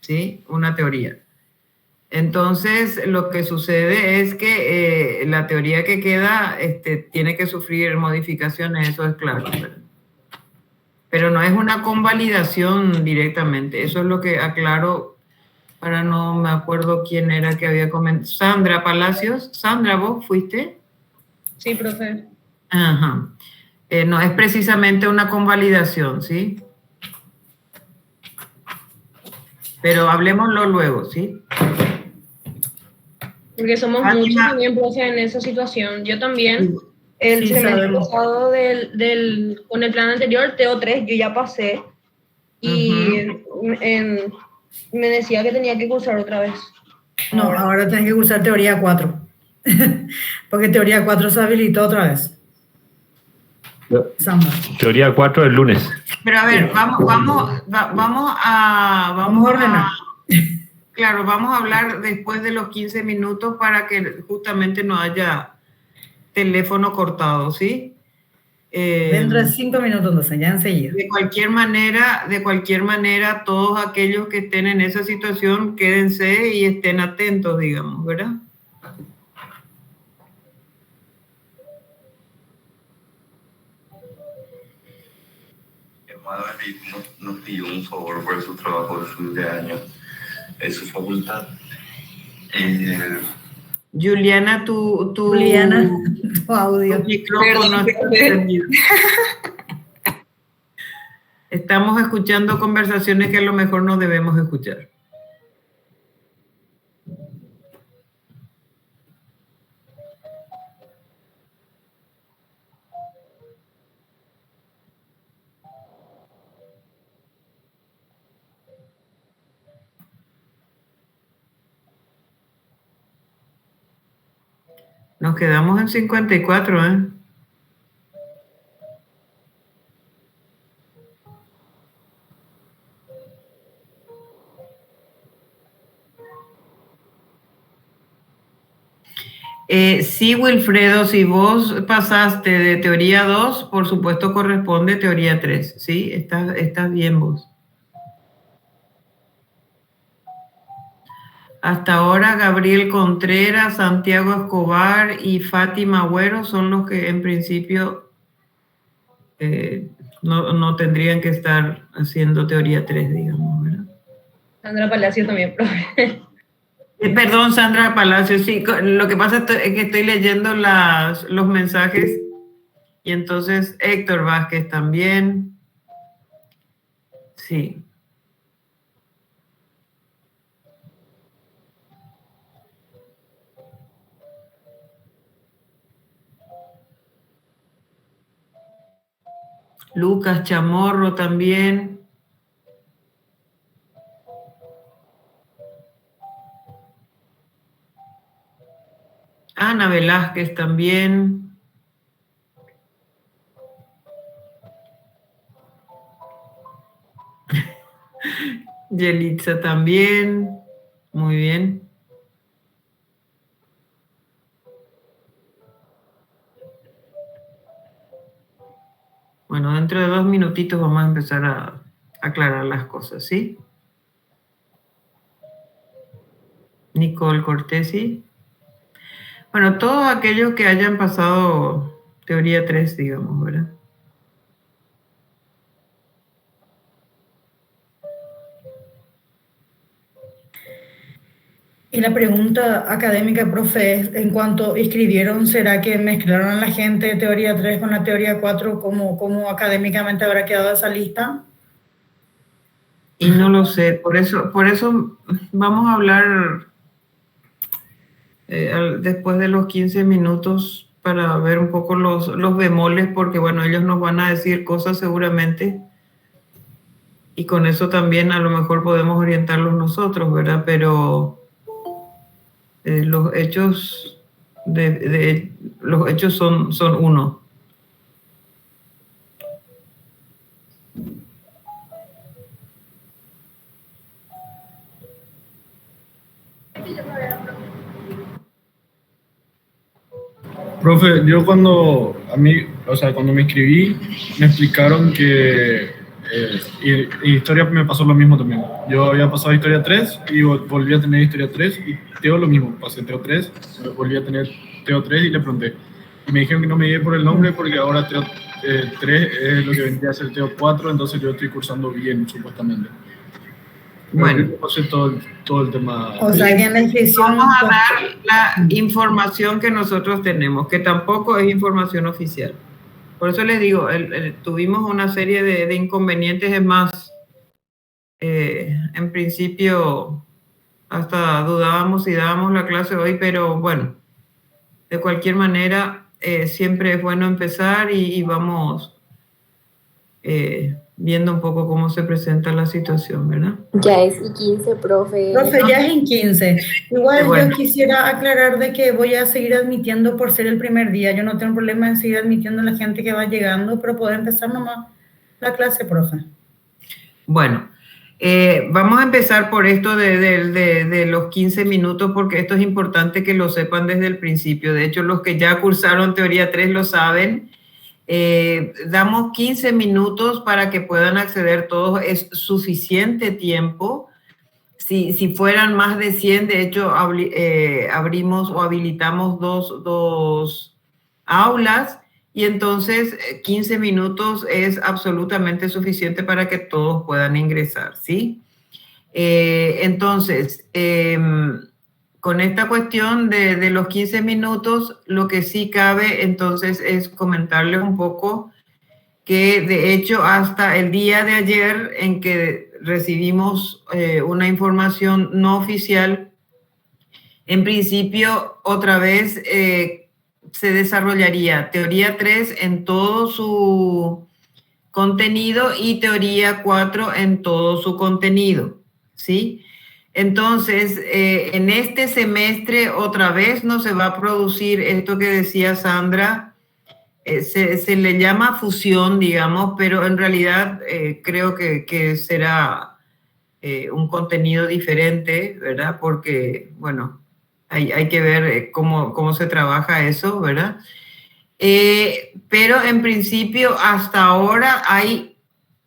¿sí? Una teoría. Entonces, lo que sucede es que la teoría que queda tiene que sufrir modificaciones, eso es claro. Pero no es una convalidación directamente. Eso es lo que aclaro. Ahora no me acuerdo quién era que había comentado. Sandra Palacios. Sandra, ¿vos fuiste? Sí, profe. Ajá. No es precisamente una convalidación, ¿sí? Pero hablemoslo luego, ¿sí? Porque somos muchos también, profe, en esa situación. Yo también, el Sí, semestre sabemos. pasado con el plan anterior, TO3, yo ya pasé. Y me decía que tenía que cursar otra vez. No, ahora tenés que usar teoría 4. Porque teoría 4 se habilitó otra vez. Samba. Teoría 4 el lunes. Pero a ver, vamos a ordenar. Claro, vamos a hablar después de los 15 minutos para que justamente no haya teléfono cortado, ¿sí? Dentro de 5 minutos, entonces, ya enseguida. De cualquier manera, todos aquellos que estén en esa situación, quédense y estén atentos, digamos, ¿verdad? Nos pidió un favor por su trabajo de fin de año, en su facultad. Juliana, Juliana, tu audio. Tu micrófono está encendido. Estamos escuchando conversaciones que a lo mejor no debemos escuchar. Nos quedamos en 54, ¿eh? Sí, Wilfredo, si vos pasaste de teoría 2, por supuesto corresponde teoría 3, ¿sí? Estás bien vos. Hasta ahora Gabriel Contreras, Santiago Escobar y Fátima Agüero son los que en principio no tendrían que estar haciendo teoría 3, digamos, ¿verdad? Sandra Palacio también, profe. Perdón, Sandra Palacio, sí, lo que pasa es que estoy leyendo los mensajes y entonces Héctor Vázquez también. Sí. Lucas Chamorro también. Ana Velázquez también. Yelitza también. Muy bien. Bueno, dentro de 2 minutitos vamos a empezar a aclarar las cosas, ¿sí? Nicole Cortesi. Bueno, todos aquellos que hayan pasado teoría 3, digamos, ¿verdad? Y la pregunta académica, profe, es, en cuanto escribieron, ¿será que mezclaron a la gente de teoría 3 con la teoría 4? ¿Cómo académicamente habrá quedado esa lista? Y no lo sé, por eso vamos a hablar después de los 15 minutos para ver un poco los bemoles, porque bueno, ellos nos van a decir cosas seguramente y con eso también a lo mejor podemos orientarlos nosotros, ¿verdad? Pero los hechos los hechos son uno. Profe, yo cuando me inscribí, me explicaron que Y historia me pasó lo mismo también. Yo había pasado historia 3 y volví a tener historia 3 y Teo lo mismo. Pasé Teo 3, volví a tener Teo 3 y le pregunté. Y me dijeron que no me guié por el nombre porque ahora Teo 3 es lo que vendría a ser Teo 4, entonces yo estoy cursando bien, supuestamente. Bueno. Yo pasé todo el tema. O sea, que en la inscripción... Vamos a dar la información que nosotros tenemos, que tampoco es información oficial. Por eso les digo, tuvimos una serie de inconvenientes, es más, en principio hasta dudábamos si dábamos la clase hoy, pero bueno, de cualquier manera, siempre es bueno empezar y vamos viendo un poco cómo se presenta la situación, ¿verdad? Ya es I15, profe. Profe, ya es en 15. Igual bueno. yo quisiera aclarar de que voy a seguir admitiendo por ser el primer día. Yo no tengo problema en seguir admitiendo a la gente que va llegando, pero poder empezar nomás la clase, profe. Bueno, vamos a empezar por esto de los 15 minutos, porque esto es importante que lo sepan desde el principio. De hecho, los que ya cursaron teoría 3 lo saben. Damos 15 minutos para que puedan acceder todos, es suficiente tiempo. Si fueran más de 100, de hecho, abrimos o habilitamos dos aulas y entonces 15 minutos es absolutamente suficiente para que todos puedan ingresar, ¿sí? Entonces, con esta cuestión de los 15 minutos, lo que sí cabe entonces es comentarles un poco que de hecho hasta el día de ayer en que recibimos una información no oficial, en principio otra vez se desarrollaría teoría 3 en todo su contenido y teoría 4 en todo su contenido, ¿sí? Entonces, en este semestre otra vez no se va a producir esto que decía Sandra, se le llama fusión, digamos, pero en realidad creo que será un contenido diferente, ¿verdad? Porque, bueno, hay que ver cómo se trabaja eso, ¿verdad? Pero en principio hasta ahora hay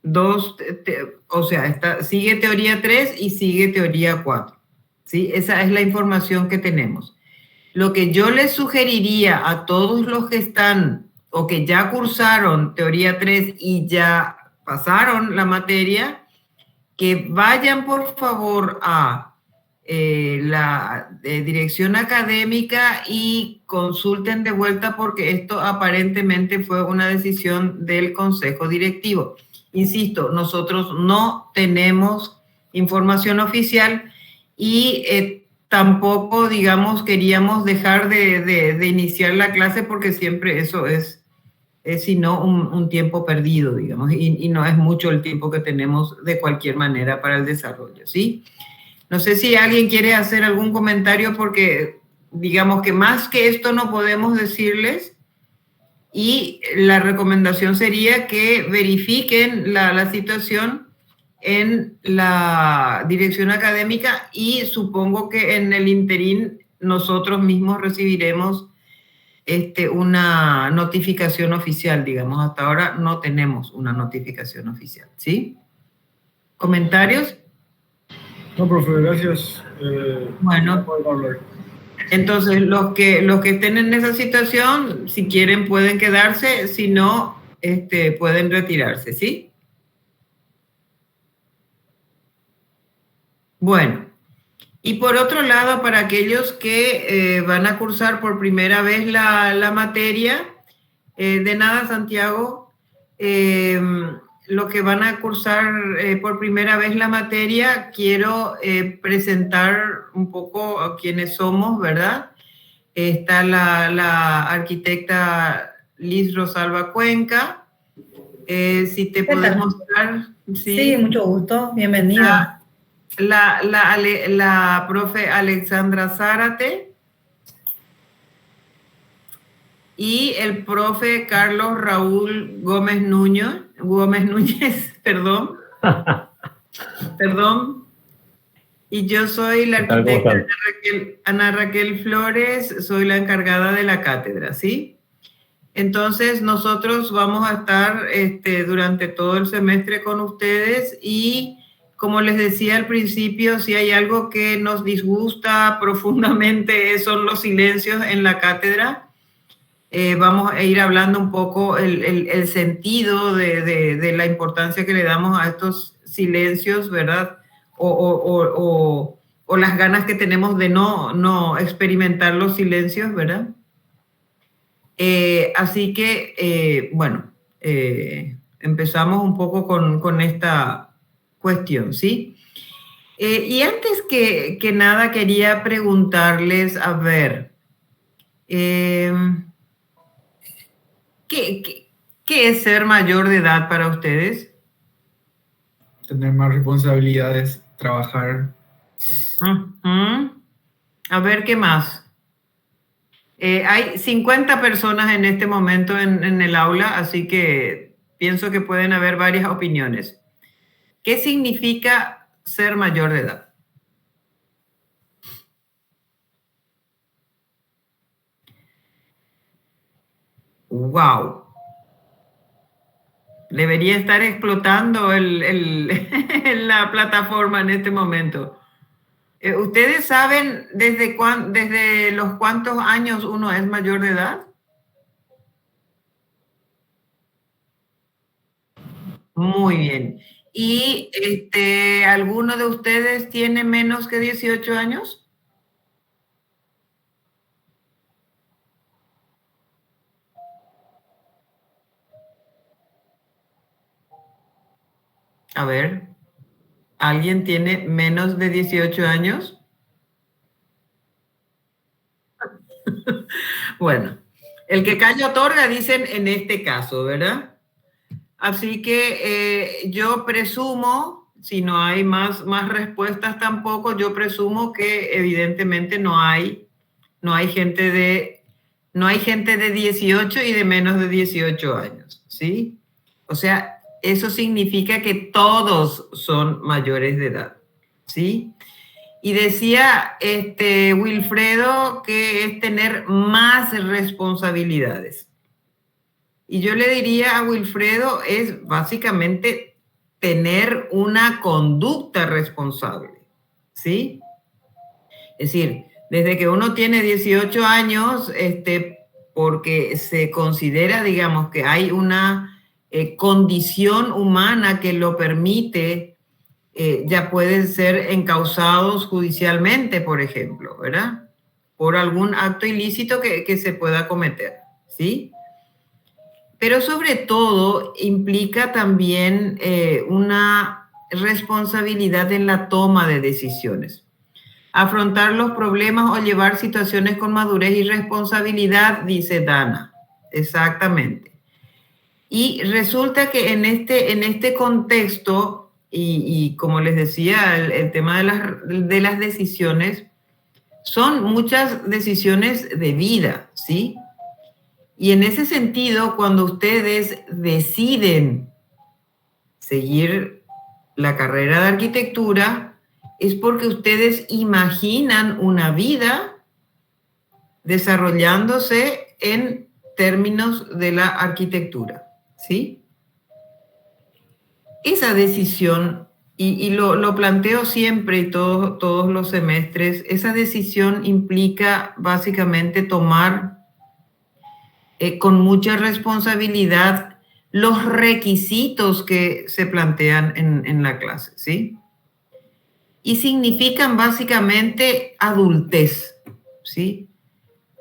dos, o sea, sigue teoría 3 y sigue teoría 4, ¿sí? Esa es la información que tenemos. Lo que yo les sugeriría a todos los que están o que ya cursaron teoría 3 y ya pasaron la materia, que vayan por favor a la dirección académica y consulten de vuelta porque esto aparentemente fue una decisión del consejo directivo. Insisto, nosotros no tenemos información oficial y tampoco, digamos, queríamos dejar de iniciar la clase porque siempre eso es sino un tiempo perdido, digamos, y no es mucho el tiempo que tenemos de cualquier manera para el desarrollo, ¿sí? No sé si alguien quiere hacer algún comentario porque, digamos que más que esto no podemos decirles y la recomendación sería que verifiquen la situación en la dirección académica y supongo que en el interín nosotros mismos recibiremos una notificación oficial, digamos. Hasta ahora no tenemos una notificación oficial, ¿sí? ¿Comentarios? No, profe, gracias. Bueno, entonces los que estén en esa situación, si quieren pueden quedarse, si no, pueden retirarse, ¿sí? Bueno, y por otro lado, para aquellos que van a cursar por primera vez la materia, de nada, Santiago, lo que van a cursar por primera vez la materia, quiero presentar un poco a quiénes somos, ¿verdad? Está la arquitecta Liz Rosalba Cuenca. Si te puedes mostrar. Sí, mucho gusto, bienvenida. La profe Alexandra Zárate y el profe Carlos Raúl Gómez Núñez, perdón. Y yo soy la arquitecta Ana Raquel Flores, soy la encargada de la cátedra, ¿sí? Entonces, nosotros vamos a estar durante todo el semestre con ustedes y, como les decía al principio, si hay algo que nos disgusta profundamente son los silencios en la cátedra. Vamos a ir hablando un poco el sentido de la importancia que le damos a estos silencios, ¿verdad? O las ganas que tenemos de no experimentar los silencios, ¿verdad? Así que, bueno, empezamos un poco con esta cuestión, ¿sí? Y antes que nada quería preguntarles, a ver, ¿qué es ser mayor de edad para ustedes? Tener más responsabilidades, trabajar. A ver, ¿qué más? Hay 50 personas en este momento en el aula, así que pienso que pueden haber varias opiniones. ¿Qué significa ser mayor de edad? ¡Wow! Debería estar explotando la plataforma en este momento. ¿Ustedes saben desde los cuántos años uno es mayor de edad? Muy bien. ¿Y alguno de ustedes tiene menos que 18 años? A ver, ¿alguien tiene menos de 18 años? Bueno, el que calla otorga, dicen en este caso, ¿verdad? Así que yo presumo, si no hay más respuestas tampoco, yo presumo que evidentemente no hay gente de 18 y de menos de 18 años, ¿sí? O sea, eso significa que todos son mayores de edad, ¿sí? Y decía Wilfredo que es tener más responsabilidades. Y yo le diría a Wilfredo, es básicamente tener una conducta responsable, ¿sí? Es decir, desde que uno tiene 18 años, porque se considera, digamos, que hay una condición humana que lo permite, ya pueden ser encausados judicialmente, por ejemplo, ¿verdad? Por algún acto ilícito que se pueda cometer, ¿sí? Pero sobre todo implica también una responsabilidad en la toma de decisiones. Afrontar los problemas o llevar situaciones con madurez y responsabilidad, dice Dana. Exactamente. Y resulta que en este contexto, y como les decía, el tema de las decisiones, son muchas decisiones de vida, ¿sí? Y en ese sentido, cuando ustedes deciden seguir la carrera de arquitectura, es porque ustedes imaginan una vida desarrollándose en términos de la arquitectura, ¿sí? Esa decisión, y lo planteo siempre y todos los semestres, esa decisión implica básicamente tomar con mucha responsabilidad los requisitos que se plantean en la clase, ¿sí? Y significan básicamente adultez, ¿sí?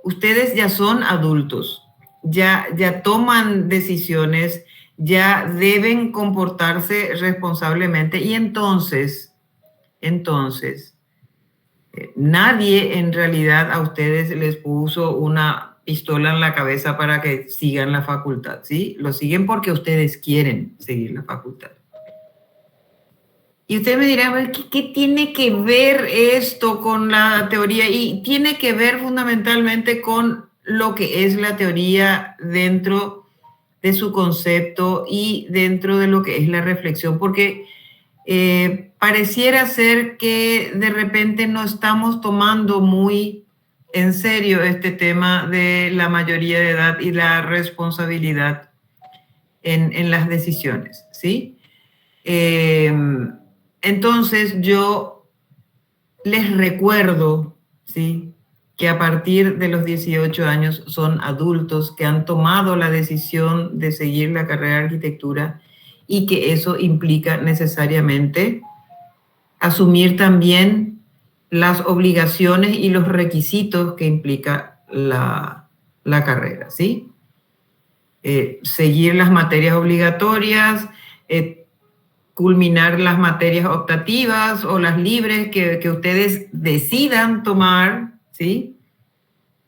Ustedes ya son adultos, ya toman decisiones, ya deben comportarse responsablemente y entonces, nadie en realidad a ustedes les puso una pistola en la cabeza para que sigan la facultad, ¿sí? Lo siguen porque ustedes quieren seguir la facultad. Y ustedes me dirán, ¿qué tiene que ver esto con la teoría? Y tiene que ver fundamentalmente con lo que es la teoría dentro de su concepto y dentro de lo que es la reflexión, porque pareciera ser que de repente no estamos tomando muy en serio este tema de la mayoría de edad y la responsabilidad en las decisiones, ¿sí? Entonces yo les recuerdo, ¿sí?, que a partir de los 18 años son adultos que han tomado la decisión de seguir la carrera de arquitectura y que eso implica necesariamente asumir también las obligaciones y los requisitos que implica la carrera, ¿sí? Seguir las materias obligatorias, culminar las materias optativas o las libres que ustedes decidan tomar, ¿sí?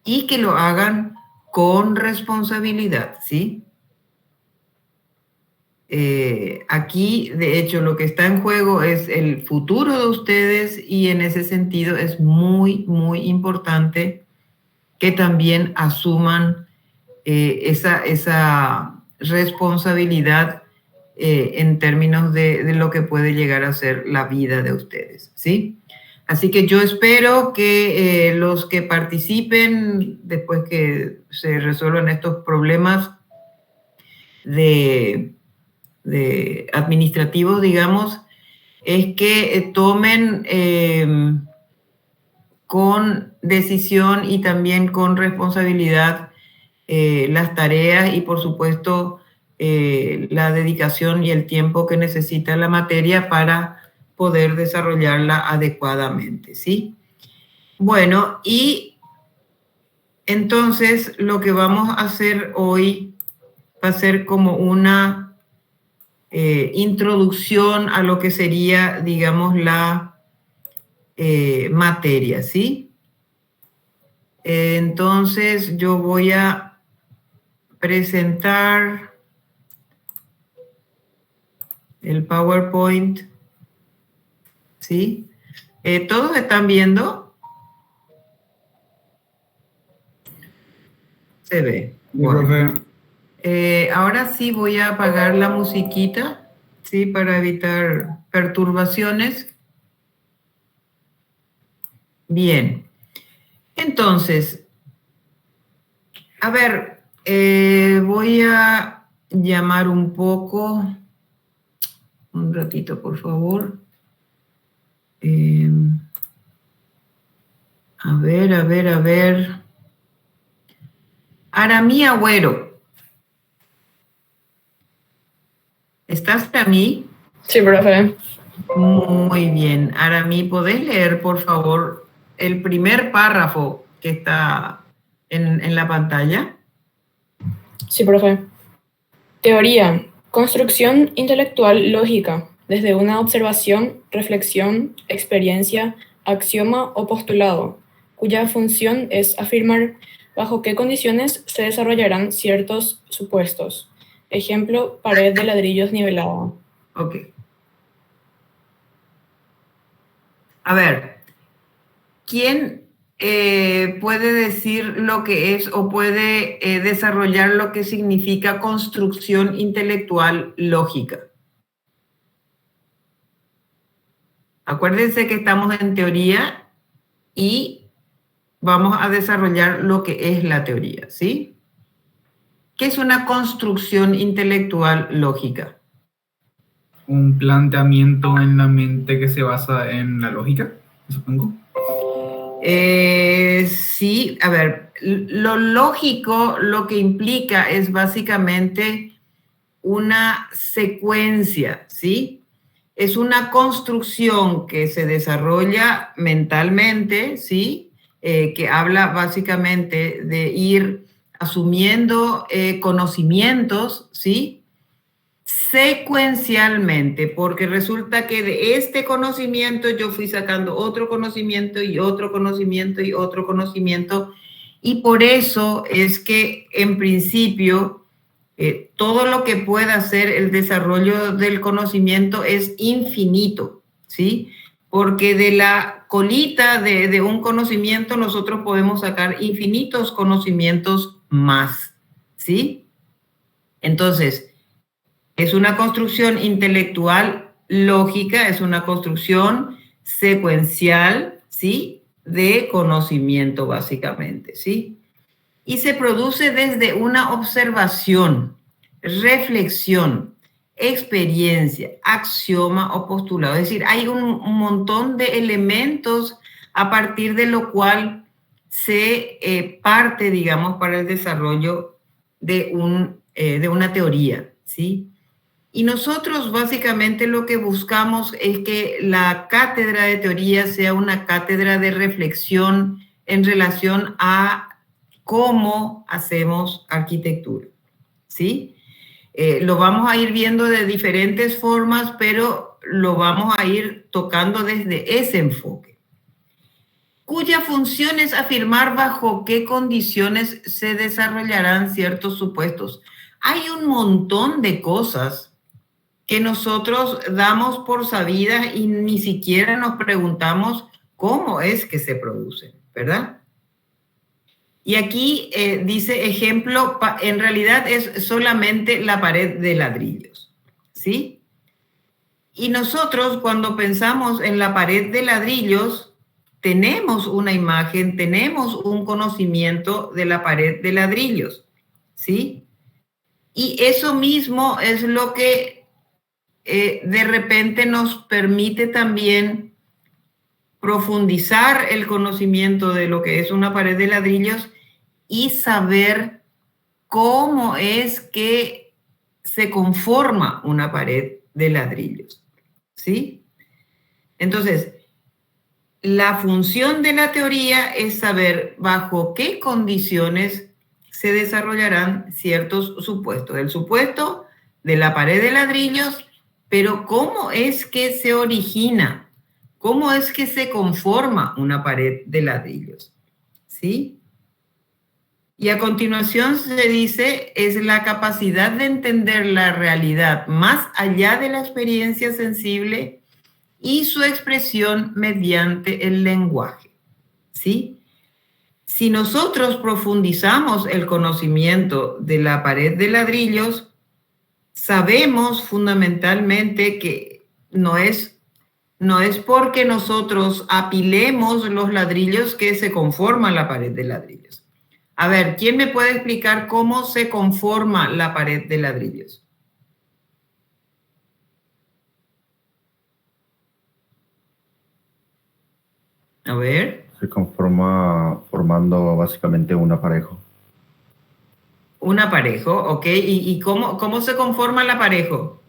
Y que lo hagan con responsabilidad, ¿sí? Aquí, de hecho, lo que está en juego es el futuro de ustedes y en ese sentido es muy, muy importante que también asuman esa responsabilidad en términos de lo que puede llegar a ser la vida de ustedes, ¿sí? Así que yo espero que los que participen, después que se resuelvan estos problemas de administrativos, digamos, es que tomen con decisión y también con responsabilidad las tareas y, por supuesto, la dedicación y el tiempo que necesita la materia para poder desarrollarla adecuadamente, ¿sí? Bueno, y entonces lo que vamos a hacer hoy va a ser como una introducción a lo que sería, digamos, la materia, ¿sí? Entonces yo voy a presentar el PowerPoint, ¿sí? ¿Todos están viendo? Se ve. Bueno. Ahora sí voy a apagar la musiquita, ¿sí? Para evitar perturbaciones. Bien. Entonces, a ver, voy a llamar un poco, un ratito, por favor. A ver. Aramí Agüero. ¿Estás, Aramí? Sí, profe. Muy bien. Aramí, ¿podés leer, por favor, el primer párrafo que está en la pantalla? Sí, profe. Teoría. Construcción intelectual lógica, desde una observación, reflexión, experiencia, axioma o postulado, cuya función es afirmar bajo qué condiciones se desarrollarán ciertos supuestos. Ejemplo, pared de ladrillos nivelada. Ok. A ver, ¿quién puede decir lo que es o puede desarrollar lo que significa construcción intelectual lógica? Acuérdense que estamos en teoría y vamos a desarrollar lo que es la teoría, ¿sí? ¿Qué es una construcción intelectual lógica? Un planteamiento en la mente que se basa en la lógica, supongo. Sí, a ver, lo lógico lo que implica es básicamente una secuencia, ¿sí? Es una construcción que se desarrolla mentalmente, ¿sí? Que habla básicamente de ir asumiendo conocimientos, ¿sí? Secuencialmente, porque resulta que de este conocimiento yo fui sacando otro conocimiento y otro conocimiento y otro conocimiento, y por eso es que en principio todo lo que pueda hacer el desarrollo del conocimiento es infinito, ¿sí? Porque de la colita de un conocimiento nosotros podemos sacar infinitos conocimientos más, ¿sí? Entonces, es una construcción intelectual lógica, es una construcción secuencial, ¿sí? de conocimiento, básicamente, ¿sí? Y se produce desde una observación, reflexión, experiencia, axioma o postulado. Es decir, hay un montón de elementos a partir de lo cual se parte, digamos, para el desarrollo de una teoría, ¿sí? Y nosotros básicamente lo que buscamos es que la cátedra de teoría sea una cátedra de reflexión en relación a cómo hacemos arquitectura, ¿sí? Lo vamos a ir viendo de diferentes formas, pero lo vamos a ir tocando desde ese enfoque, cuya función es afirmar bajo qué condiciones se desarrollarán ciertos supuestos. Hay un montón de cosas que nosotros damos por sabidas y ni siquiera nos preguntamos cómo es que se producen, ¿verdad? Y aquí dice ejemplo, en realidad es solamente la pared de ladrillos, ¿sí? Y nosotros cuando pensamos en la pared de ladrillos, tenemos una imagen, tenemos un conocimiento de la pared de ladrillos, ¿sí? Y eso mismo es lo que de repente nos permite también profundizar el conocimiento de lo que es una pared de ladrillos y saber cómo es que se conforma una pared de ladrillos, ¿sí? Entonces, la función de la teoría es saber bajo qué condiciones se desarrollarán ciertos supuestos. El supuesto de la pared de ladrillos, pero cómo es que se origina, cómo es que se conforma una pared de ladrillos, ¿sí? Y a continuación se dice, es la capacidad de entender la realidad más allá de la experiencia sensible y su expresión mediante el lenguaje, ¿sí? Si nosotros profundizamos el conocimiento de la pared de ladrillos, sabemos fundamentalmente que no es porque nosotros apilemos los ladrillos que se conforma la pared de ladrillos. A ver, ¿quién me puede explicar cómo se conforma la pared de ladrillos? A ver. Se conforma formando básicamente un aparejo. Un aparejo, ok. ¿Y cómo se conforma el aparejo?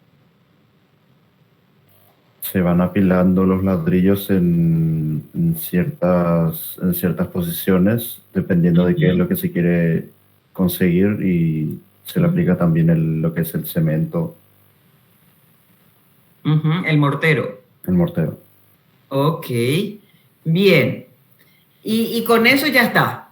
Se van apilando los ladrillos en ciertas posiciones, dependiendo de qué es lo que se quiere conseguir, y se le aplica también lo que es el cemento. El mortero. El mortero. Ok, bien. Y con eso ya está.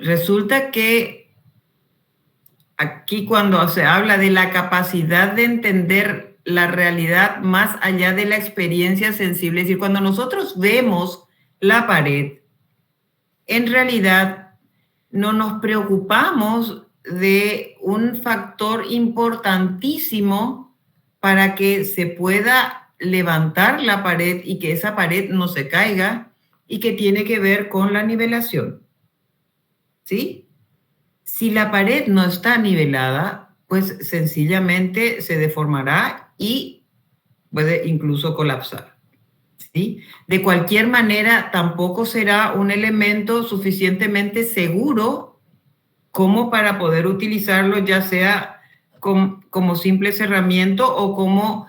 Resulta que aquí cuando se habla de la capacidad de entender la realidad más allá de la experiencia sensible, es decir, cuando nosotros vemos la pared, en realidad no nos preocupamos de un factor importantísimo para que se pueda levantar la pared y que esa pared no se caiga, y que tiene que ver con la nivelación, ¿sí? Si la pared no está nivelada, pues sencillamente se deformará y puede incluso colapsar, ¿sí? De cualquier manera, tampoco será un elemento suficientemente seguro como para poder utilizarlo, ya sea como simple cerramiento o como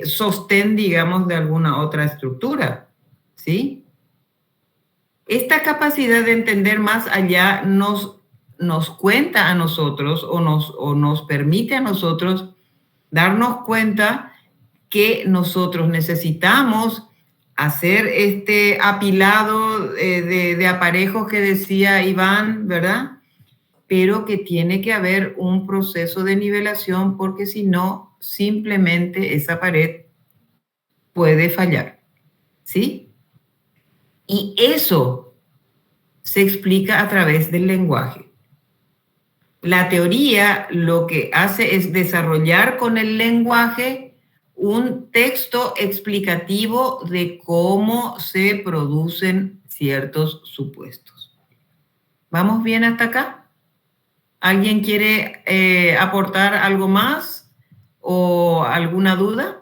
sostén, digamos, de alguna otra estructura, ¿sí? Esta capacidad de entender más allá nos cuenta a nosotros o nos permite a nosotros darnos cuenta que nosotros necesitamos hacer este apilado de aparejos que decía Iván, ¿verdad? Pero que tiene que haber un proceso de nivelación, porque si no, simplemente esa pared puede fallar, ¿sí? Y eso se explica a través del lenguaje. La teoría lo que hace es desarrollar con el lenguaje un texto explicativo de cómo se producen ciertos supuestos. ¿Vamos bien hasta acá? ¿Alguien quiere aportar algo más o alguna duda?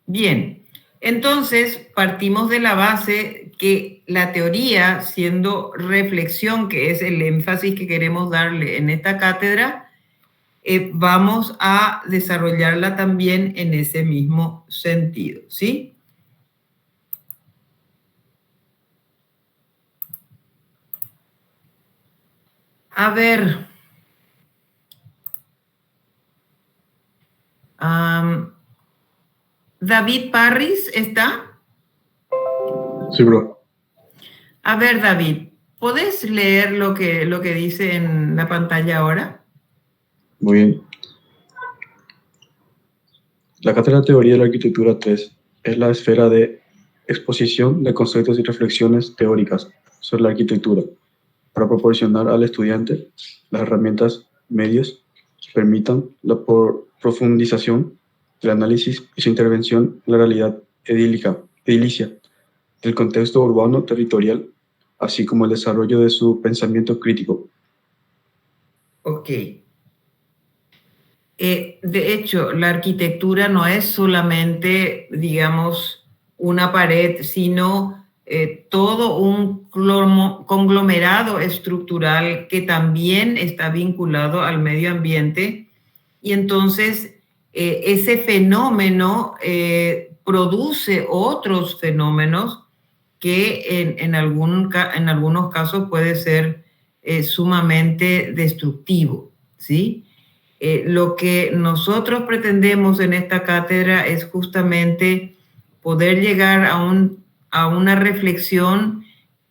Bien, entonces partimos de la base que la teoría, siendo reflexión, que es el énfasis que queremos darle en esta cátedra, vamos a desarrollarla también en ese mismo sentido, ¿sí? A ver. David Parris, ¿está? Sí, bro. A ver, David, ¿podés leer lo que dice en la pantalla ahora? Muy bien. La cátedra de Teoría de la Arquitectura 3 es la esfera de exposición de conceptos y reflexiones teóricas sobre la arquitectura para proporcionar al estudiante las herramientas, medios que permitan la profundización del análisis y su intervención en la realidad edilicia del contexto urbano territorial, así como el desarrollo de su pensamiento crítico. Ok. De hecho, la arquitectura no es solamente, digamos, una pared, sino todo un conglomerado estructural que también está vinculado al medio ambiente. Y entonces, ese fenómeno produce otros fenómenos que en algunos casos puede ser sumamente destructivo, ¿sí? Lo que nosotros pretendemos en esta cátedra es justamente poder llegar a una reflexión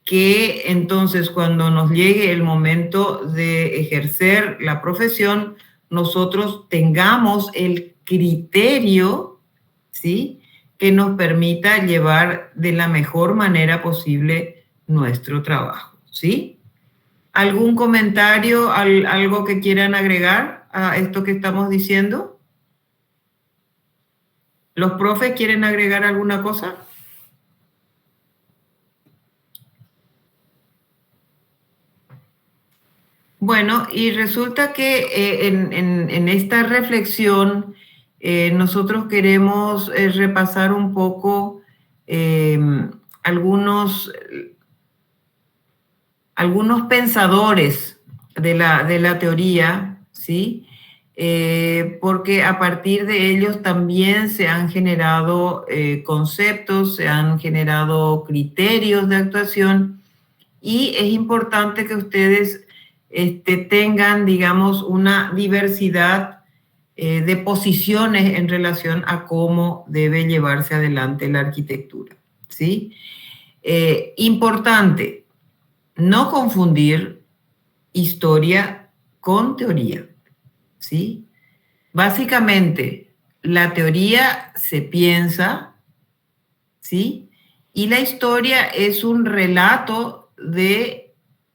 que entonces cuando nos llegue el momento de ejercer la profesión, nosotros tengamos el criterio, ¿sí?, que nos permita llevar de la mejor manera posible nuestro trabajo, ¿sí? ¿Algún comentario, algo que quieran agregar a esto que estamos diciendo? ¿Los profes quieren agregar alguna cosa? Bueno, y resulta que en esta reflexión nosotros queremos repasar un poco algunos pensadores de la teoría, ¿sí? Porque a partir de ellos también se han generado conceptos, se han generado criterios de actuación, y es importante que ustedes tengan, digamos, una diversidad de posiciones en relación a cómo debe llevarse adelante la arquitectura, ¿sí? Importante, no confundir historia con teoría, ¿sí? Básicamente, la teoría se piensa, ¿sí? Y la historia es un relato de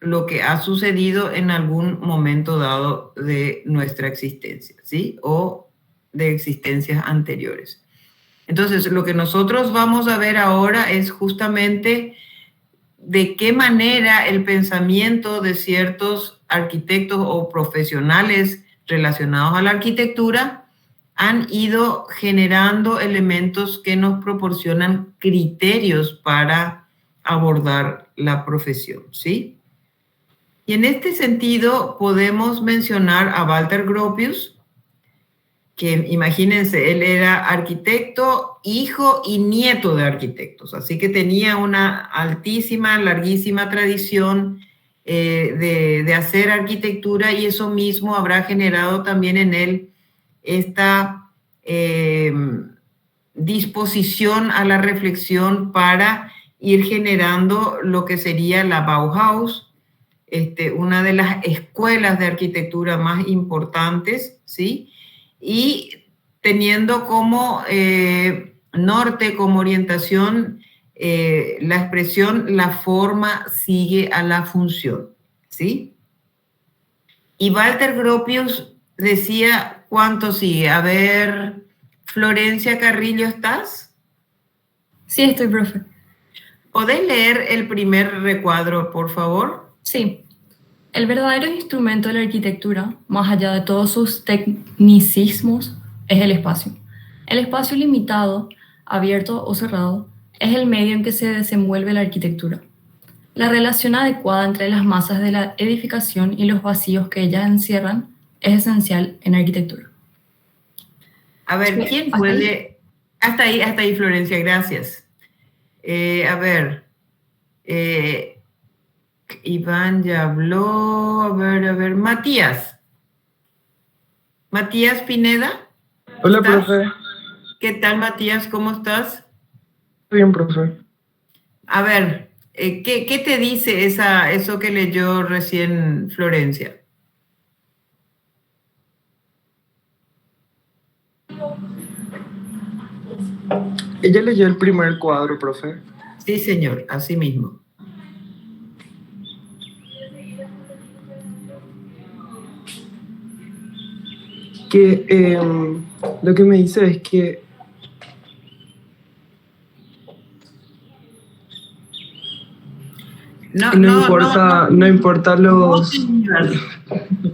lo que ha sucedido en algún momento dado de nuestra existencia, ¿sí? O de existencias anteriores. Entonces, lo que nosotros vamos a ver ahora es justamente de qué manera el pensamiento de ciertos arquitectos o profesionales relacionados a la arquitectura han ido generando elementos que nos proporcionan criterios para abordar la profesión, ¿sí? Y en este sentido podemos mencionar a Walter Gropius, que imagínense, él era arquitecto, hijo y nieto de arquitectos, así que tenía una altísima, larguísima tradición de hacer arquitectura, y eso mismo habrá generado también en él esta disposición a la reflexión para ir generando lo que sería la Bauhaus, una de las escuelas de arquitectura más importantes, ¿sí? Y teniendo como norte, como orientación, la expresión, la forma sigue a la función, ¿sí? Y Walter Gropius decía, ¿cuánto sigue? A ver, Florencia Carrillo, ¿estás? Sí, estoy, profe. ¿Podés leer el primer recuadro, por favor? Sí. El verdadero instrumento de la arquitectura, más allá de todos sus tecnicismos, es el espacio. El espacio limitado, abierto o cerrado, es el medio en que se desenvuelve la arquitectura. La relación adecuada entre las masas de la edificación y los vacíos que ellas encierran es esencial en arquitectura. A ver, ¿quién puede...? Hasta ahí, Florencia, gracias. A ver, Iván ya habló, a ver, Matías. Matías Pineda. Hola, ¿Estás? profe. ¿Qué tal, Matías? ¿Cómo estás? Bien, profe. A ver, ¿qué te dice eso que leyó recién Florencia? Ella leyó el primer cuadro, profe. Sí, señor, así mismo. Que lo que me dice es que no importa los...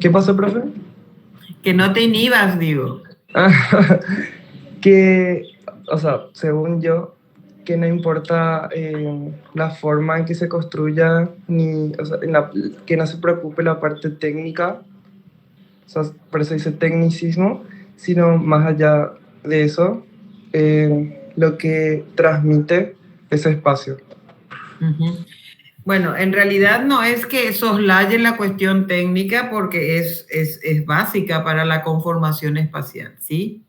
¿Qué pasa, profe? Que no te inhibas, digo. Que, o sea, según yo, que no importa la forma en que se construya, ni, o sea, que no se preocupe la parte técnica, o sea, por eso dice tecnicismo, sino más allá de eso, lo que transmite ese espacio. Uh-huh. Bueno, en realidad no es que soslaye la cuestión técnica porque es básica para la conformación espacial, ¿sí?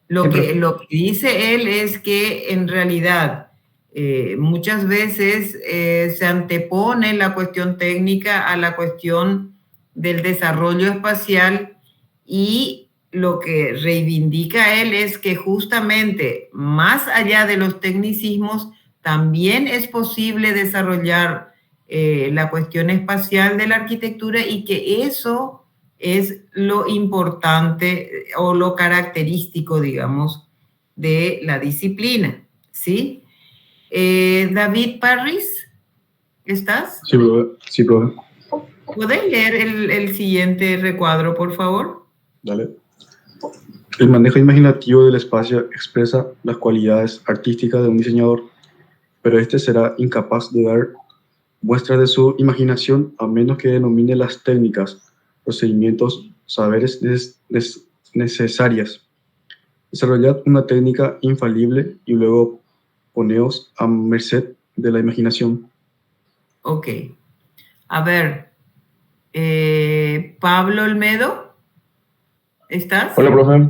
Lo que dice él es que en realidad muchas veces se antepone la cuestión técnica a la cuestión del desarrollo espacial, y lo que reivindica él es que justamente más allá de los tecnicismos también es posible desarrollar la cuestión espacial de la arquitectura, y que eso es lo importante o lo característico, digamos, de la disciplina, ¿sí? David Parris, ¿estás? Sí, profe. ¿Podés leer el siguiente recuadro, por favor? Dale. El manejo imaginativo del espacio expresa las cualidades artísticas de un diseñador, pero este será incapaz de dar muestras de su imaginación a menos que denomine las técnicas, procedimientos, saberes necesarias. Desarrollad una técnica infalible y luego poneos a merced de la imaginación. Ok. A ver, Pablo Olmedo, ¿estás? Hola, profe.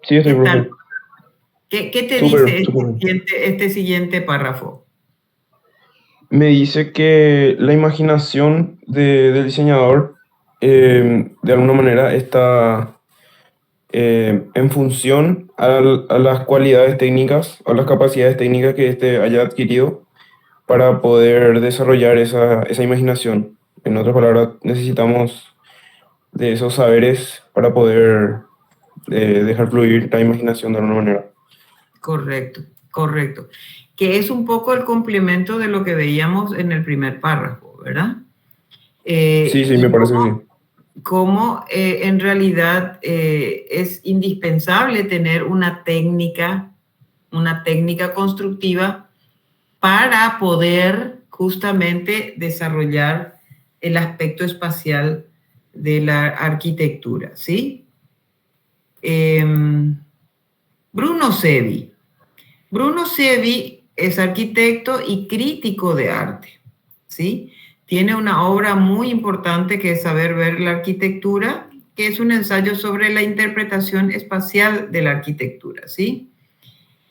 Sí, estoy, profe. ¿Qué te dice este siguiente párrafo? Me dice que la imaginación del diseñador de alguna manera está en función a las cualidades técnicas o las capacidades técnicas que éste haya adquirido para poder desarrollar esa imaginación. En otras palabras, necesitamos de esos saberes para poder dejar fluir la imaginación de alguna manera. Correcto, correcto. Que es un poco el complemento de lo que veíamos en el primer párrafo, ¿verdad? Sí, me parece que sí. Cómo en realidad es indispensable tener una técnica constructiva para poder justamente desarrollar el aspecto espacial de la arquitectura, ¿sí? Bruno Sevi. Bruno Sevi es arquitecto y crítico de arte, ¿sí? Tiene una obra muy importante que es Saber ver la arquitectura, que es un ensayo sobre la interpretación espacial de la arquitectura, ¿sí?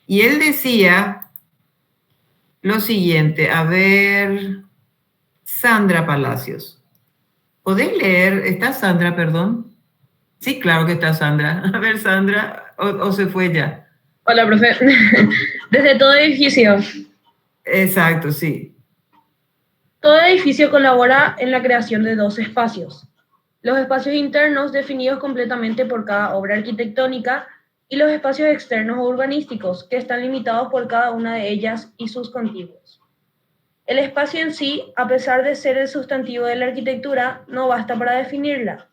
Y él decía lo siguiente, a ver, Sandra Palacios. ¿Podés leer? ¿Está Sandra, perdón? Sí, claro que está Sandra. A ver, Sandra, o se fue ya. Hola, profe. Desde todo edificio, Exacto, sí. Todo edificio colabora en la creación de dos espacios. Los espacios internos definidos completamente por cada obra arquitectónica y los espacios externos o urbanísticos que están limitados por cada una de ellas y sus contiguos. El espacio en sí, a pesar de ser el sustantivo de la arquitectura, no basta para definirla.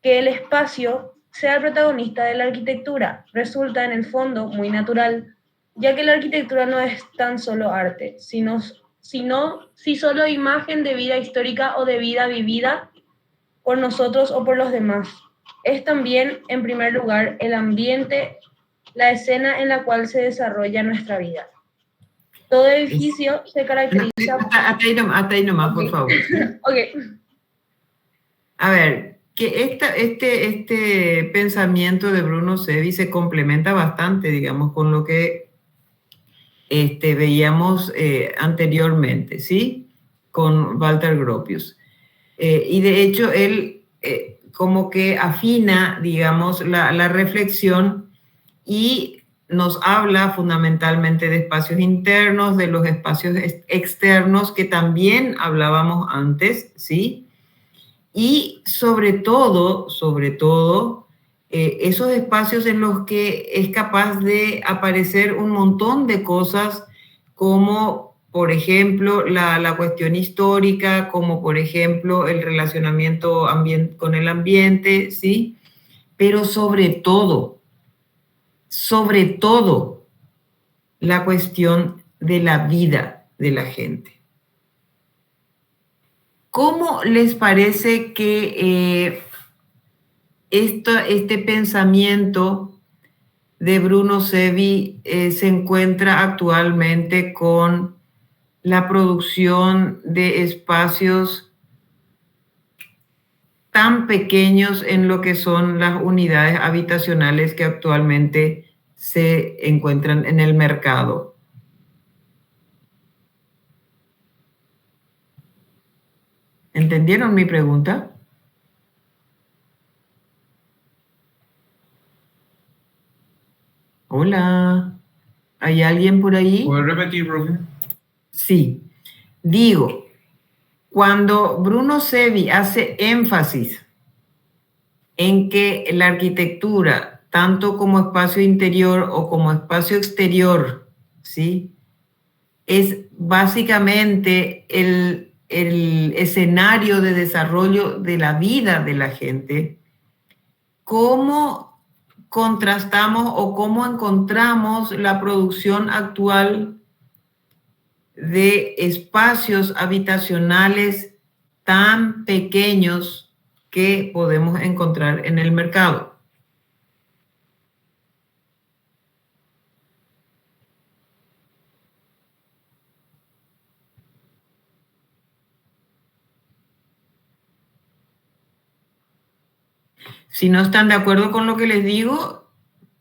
Que el espacio sea el protagonista de la arquitectura resulta en el fondo muy natural, ya que la arquitectura no es tan solo arte, sino solo imagen de vida histórica o de vida vivida por nosotros o por los demás. Es también, en primer lugar, el ambiente, la escena en la cual se desarrolla nuestra vida. Todo edificio se caracteriza... Hasta ahí nomás, por favor. Ok. A ver, que este pensamiento de Bruno Sevi se complementa bastante, digamos, con lo que veíamos anteriormente, ¿sí? Con Walter Gropius. Y de hecho, él como que afina, digamos, la reflexión y nos habla fundamentalmente de espacios internos, de los espacios externos que también hablábamos antes, ¿sí? Y sobre todo, esos espacios en los que es capaz de aparecer un montón de cosas como, por ejemplo, la cuestión histórica, como, por ejemplo, el relacionamiento con el ambiente, ¿sí? Pero sobre todo, la cuestión de la vida de la gente. ¿Cómo les parece que este pensamiento de Bruno Sevi se encuentra actualmente con la producción de espacios tan pequeños en lo que son las unidades habitacionales que actualmente se encuentran en el mercado? ¿Entendieron mi pregunta? Hola, ¿hay alguien por ahí? ¿Puedo repetir, profe? Sí, digo, cuando Bruno Sevi hace énfasis en que la arquitectura, tanto como espacio interior o como espacio exterior, ¿sí?, es básicamente el escenario de desarrollo de la vida de la gente, ¿cómo contrastamos o cómo encontramos la producción actual de espacios habitacionales tan pequeños que podemos encontrar en el mercado? Si no están de acuerdo con lo que les digo,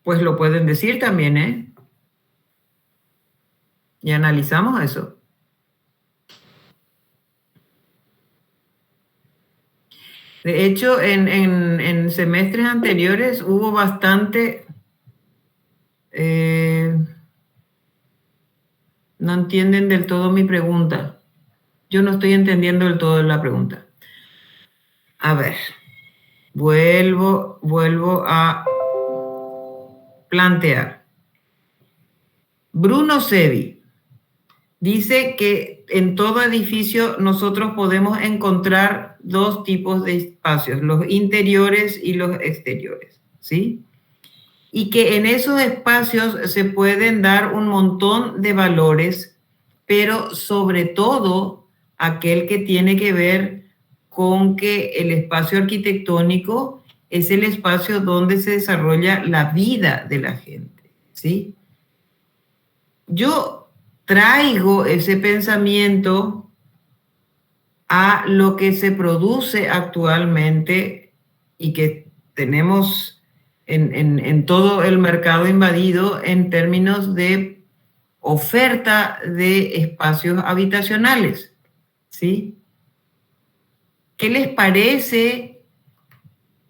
pues lo pueden decir también, ¿eh? Y analizamos eso. De hecho, en semestres anteriores hubo bastante... no entienden del todo mi pregunta. Yo no estoy entendiendo del todo la pregunta. A ver, vuelvo a plantear. Bruno Sevi dice que en todo edificio nosotros podemos encontrar dos tipos de espacios, los interiores y los exteriores, ¿sí? Y que en esos espacios se pueden dar un montón de valores, pero sobre todo aquel que tiene que ver con que el espacio arquitectónico es el espacio donde se desarrolla la vida de la gente, ¿sí? Yo traigo ese pensamiento a lo que se produce actualmente y que tenemos en todo el mercado invadido en términos de oferta de espacios habitacionales, ¿sí? ¿Qué les parece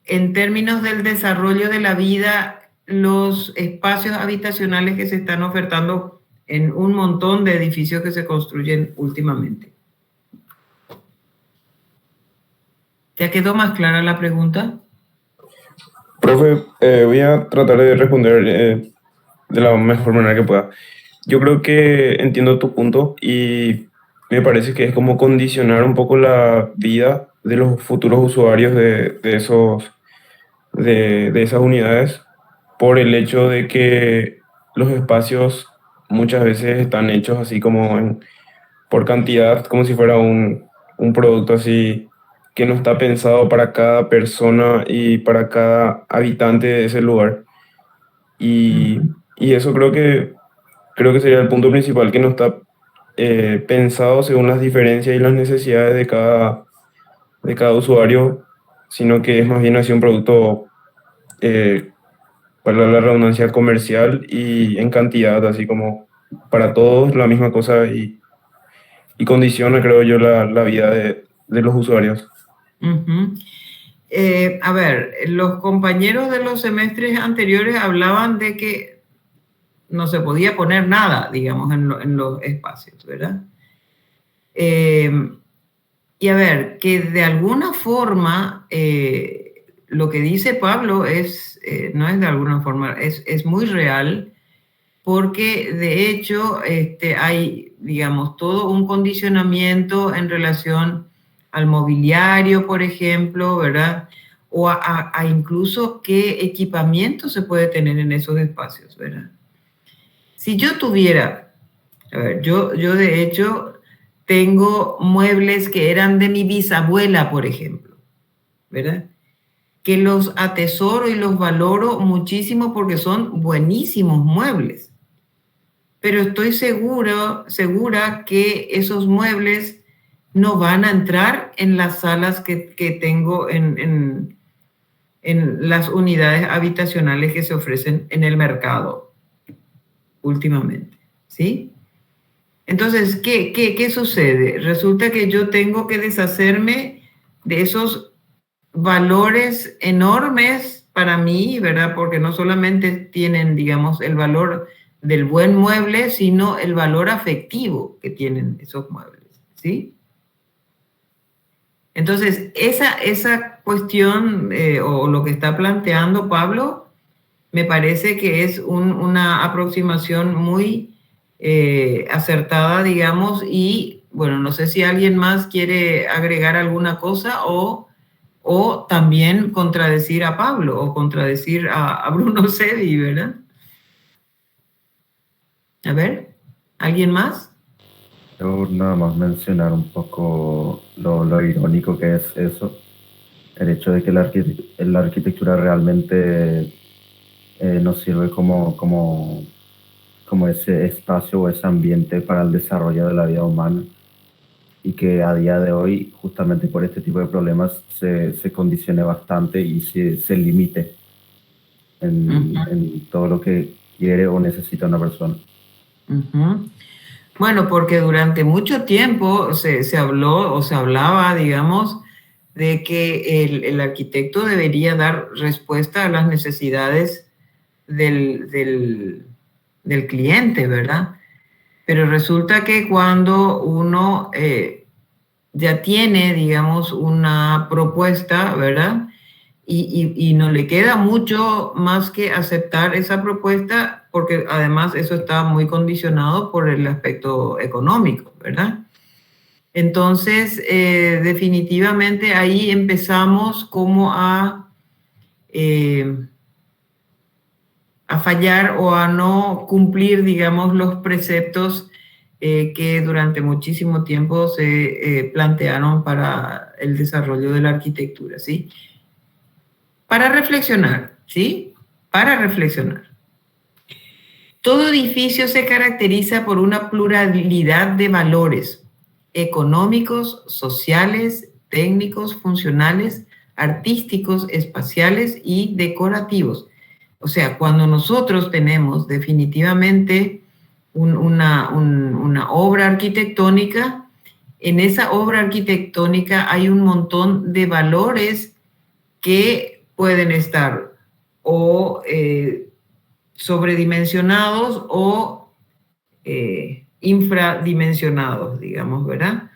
en términos del desarrollo de la vida los espacios habitacionales que se están ofertando en un montón de edificios que se construyen últimamente. ¿Ya quedó más clara la pregunta? Profe, voy a tratar de responder de la mejor manera que pueda. Yo creo que entiendo tu punto y me parece que es como condicionar un poco la vida de los futuros usuarios de esas unidades por el hecho de que los espacios muchas veces están hechos así como por cantidad, como si fuera un producto así que no está pensado para cada persona y para cada habitante de ese lugar. Y eso creo que sería el punto principal, que no está pensado según las diferencias y las necesidades de cada usuario, sino que es más bien así un producto, para la redundancia, comercial y en cantidad, así como para todos la misma cosa y condiciona, creo yo, la vida de los usuarios. Ujú. A ver, los compañeros de los semestres anteriores hablaban de que no se podía poner nada, digamos, en los espacios, ¿verdad? Y a ver, que de alguna forma lo que dice Pablo no es de alguna forma, es muy real, porque de hecho hay, digamos, todo un condicionamiento en relación al mobiliario, por ejemplo, ¿verdad? O a incluso qué equipamiento se puede tener en esos espacios, ¿verdad? Si yo tuviera, a ver, yo de hecho tengo muebles que eran de mi bisabuela, por ejemplo, ¿verdad? Que los atesoro y los valoro muchísimo porque son buenísimos muebles. Pero estoy segura que esos muebles no van a entrar en las salas que tengo en las unidades habitacionales que se ofrecen en el mercado últimamente, ¿sí? Entonces, ¿qué sucede? Resulta que yo tengo que deshacerme de esos valores enormes para mí, ¿verdad? Porque no solamente tienen, digamos, el valor del buen mueble, sino el valor afectivo que tienen esos muebles, ¿sí? Entonces, esa cuestión o lo que está planteando Pablo, me parece que es una aproximación muy acertada, digamos, y bueno, no sé si alguien más quiere agregar alguna cosa o también contradecir a Pablo o contradecir a Bruno Sedi, ¿verdad? A ver, ¿alguien más? Yo nada más mencionar un poco lo irónico que es eso, el hecho de que la arquitectura realmente nos sirve como ese espacio o ese ambiente para el desarrollo de la vida humana, y que a día de hoy, justamente por este tipo de problemas, se condicione bastante y se limite en todo lo que quiere o necesita una persona. Uh-huh. Bueno, porque durante mucho tiempo se habló o se hablaba, digamos, de que el arquitecto debería dar respuesta a las necesidades del cliente, ¿verdad? Pero resulta que cuando uno ya tiene, digamos, una propuesta, ¿verdad? Y no le queda mucho más que aceptar esa propuesta, porque además eso está muy condicionado por el aspecto económico, ¿verdad? Entonces, definitivamente ahí empezamos como a fallar o a no cumplir, digamos, los preceptos que durante muchísimo tiempo se plantearon para el desarrollo de la arquitectura, ¿sí? Para reflexionar, ¿sí? Para reflexionar. Todo edificio se caracteriza por una pluralidad de valores económicos, sociales, técnicos, funcionales, artísticos, espaciales y decorativos. O sea, cuando nosotros tenemos definitivamente una obra arquitectónica, en esa obra arquitectónica hay un montón de valores que pueden estar o sobredimensionados o infradimensionados, digamos, ¿verdad?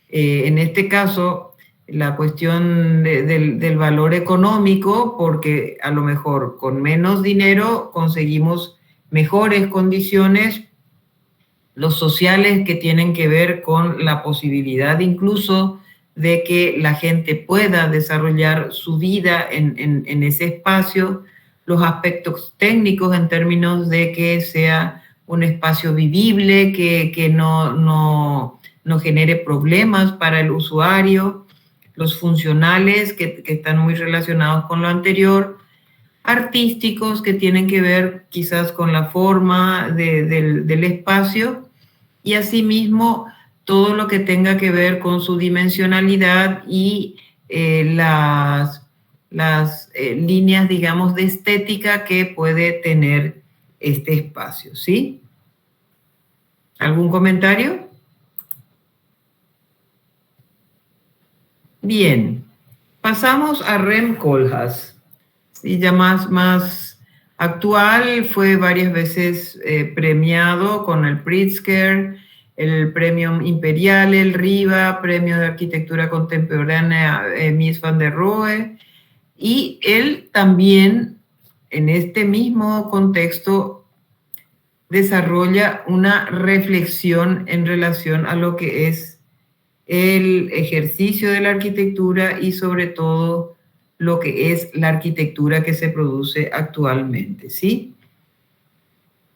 En este caso, la cuestión del valor económico, porque a lo mejor con menos dinero conseguimos mejores condiciones, los sociales que tienen que ver con la posibilidad incluso de que la gente pueda desarrollar su vida en ese espacio, los aspectos técnicos en términos de que sea un espacio vivible, que no genere problemas para el usuario, los funcionales que están muy relacionados con lo anterior, artísticos que tienen que ver quizás con la forma del espacio y asimismo todo lo que tenga que ver con su dimensionalidad y las líneas, digamos, de estética que puede tener este espacio, ¿sí? ¿Algún comentario? Bien, pasamos a Rem Koolhaas. Sí, ya más actual, fue varias veces premiado con el Pritzker, el Premio Imperial, el RIVA, Premio de Arquitectura Contemporánea Mies van der Rohe, y él también, en este mismo contexto, desarrolla una reflexión en relación a lo que es el ejercicio de la arquitectura y sobre todo lo que es la arquitectura que se produce actualmente, ¿sí?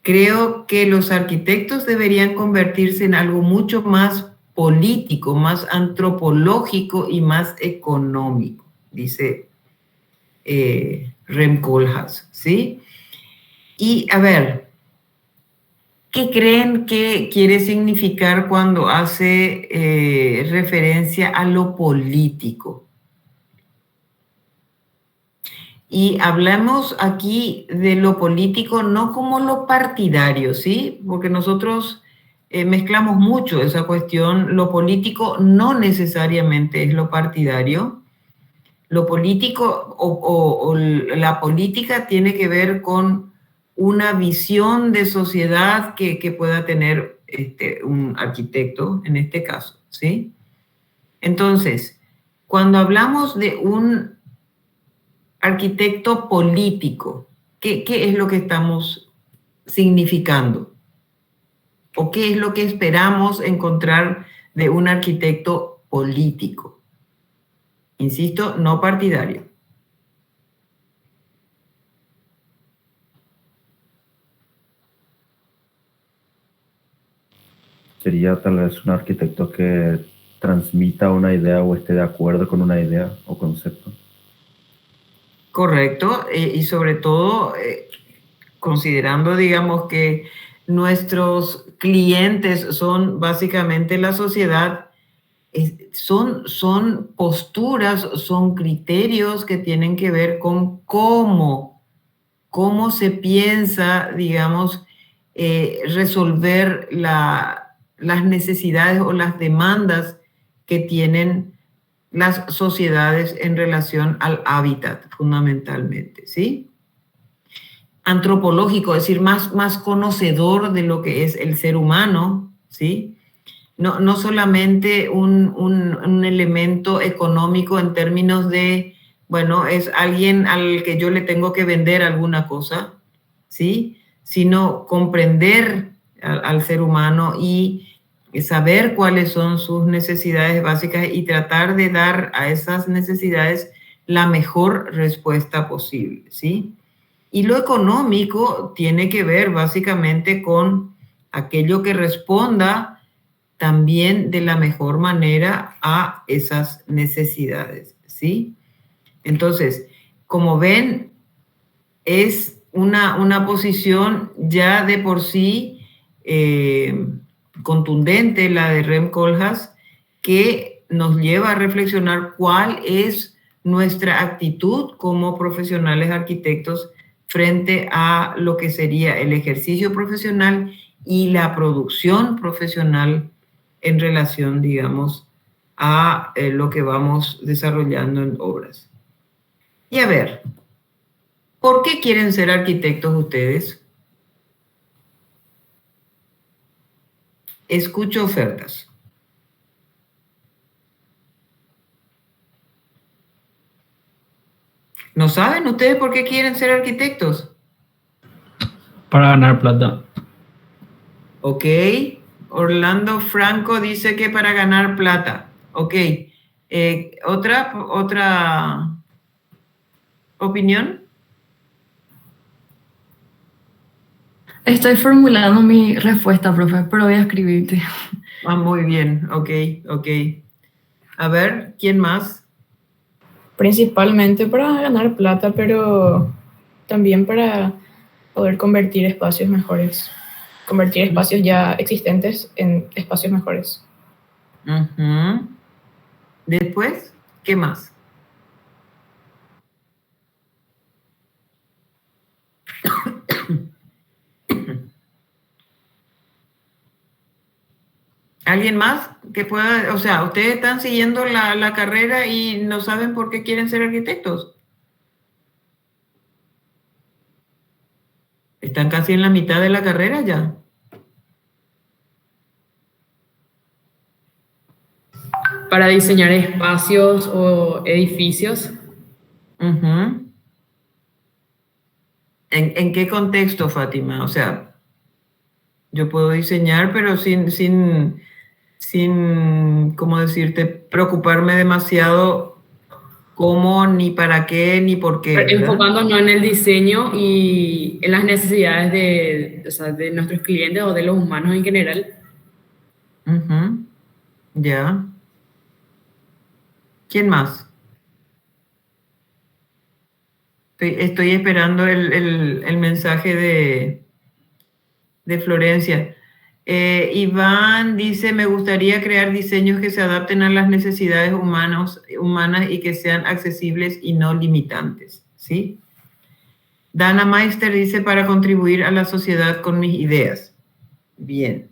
Creo que los arquitectos deberían convertirse en algo mucho más político, más antropológico y más económico, dice Rem Koolhaas, ¿sí? Y a ver, ¿qué creen que quiere significar cuando hace referencia a lo político? Y hablamos aquí de lo político no como lo partidario, ¿sí? Porque nosotros mezclamos mucho esa cuestión. Lo político no necesariamente es lo partidario. Lo político o la política tiene que ver con una visión de sociedad que pueda tener un arquitecto, en este caso, ¿sí? Entonces, cuando hablamos de un arquitecto político, ¿qué es lo que estamos significando? ¿O qué es lo que esperamos encontrar de un arquitecto político? Insisto, no partidario. Sería tal vez un arquitecto que transmita una idea o esté de acuerdo con una idea o concepto. Correcto, y sobre todo considerando, digamos, que nuestros clientes son básicamente la sociedad, son posturas, son criterios que tienen que ver con cómo se piensa, digamos, resolver las necesidades o las demandas que tienen las sociedades en relación al hábitat, fundamentalmente, ¿sí? Antropológico, es decir, más conocedor de lo que es el ser humano, ¿sí? No solamente un elemento económico en términos de, bueno, es alguien al que yo le tengo que vender alguna cosa, ¿sí? Sino comprender al ser humano y saber cuáles son sus necesidades básicas y tratar de dar a esas necesidades la mejor respuesta posible, ¿sí? Y lo económico tiene que ver básicamente con aquello que responda también de la mejor manera a esas necesidades, ¿sí? Entonces, como ven, es una posición ya de por sí contundente, la de Rem Koolhaas, que nos lleva a reflexionar cuál es nuestra actitud como profesionales arquitectos frente a lo que sería el ejercicio profesional y la producción profesional en relación, digamos, a lo que vamos desarrollando en obras. Y a ver, ¿por qué quieren ser arquitectos ustedes? Escucho ofertas. ¿No saben ustedes por qué quieren ser arquitectos? Para ganar plata. Ok. Orlando Franco dice que para ganar plata. Ok. ¿Otra opinión? Estoy formulando mi respuesta, profe, pero voy a escribirte. Ah, muy bien. Ok. A ver, ¿quién más? Principalmente para ganar plata, pero también para poder convertir espacios mejores. Convertir espacios ya existentes en espacios mejores. Ujú. Después, ¿qué más? ¿Alguien más que pueda, o sea, ustedes están siguiendo la carrera y no saben por qué quieren ser arquitectos? Están casi en la mitad de la carrera ya. Para diseñar espacios o edificios. Ujú. ¿En qué contexto, Fátima? O sea, yo puedo diseñar, pero sin, ¿cómo decirte?, preocuparme demasiado cómo, ni para qué, ni por qué, ¿verdad? Enfocándonos en el diseño y en las necesidades de nuestros clientes o de los humanos en general. Ujú. Ya. ¿Quién más? Estoy esperando el mensaje de Florencia. Iván dice, me gustaría crear diseños que se adapten a las necesidades humanas y que sean accesibles y no limitantes, ¿sí? Dana Meister dice, para contribuir a la sociedad con mis ideas. Bien.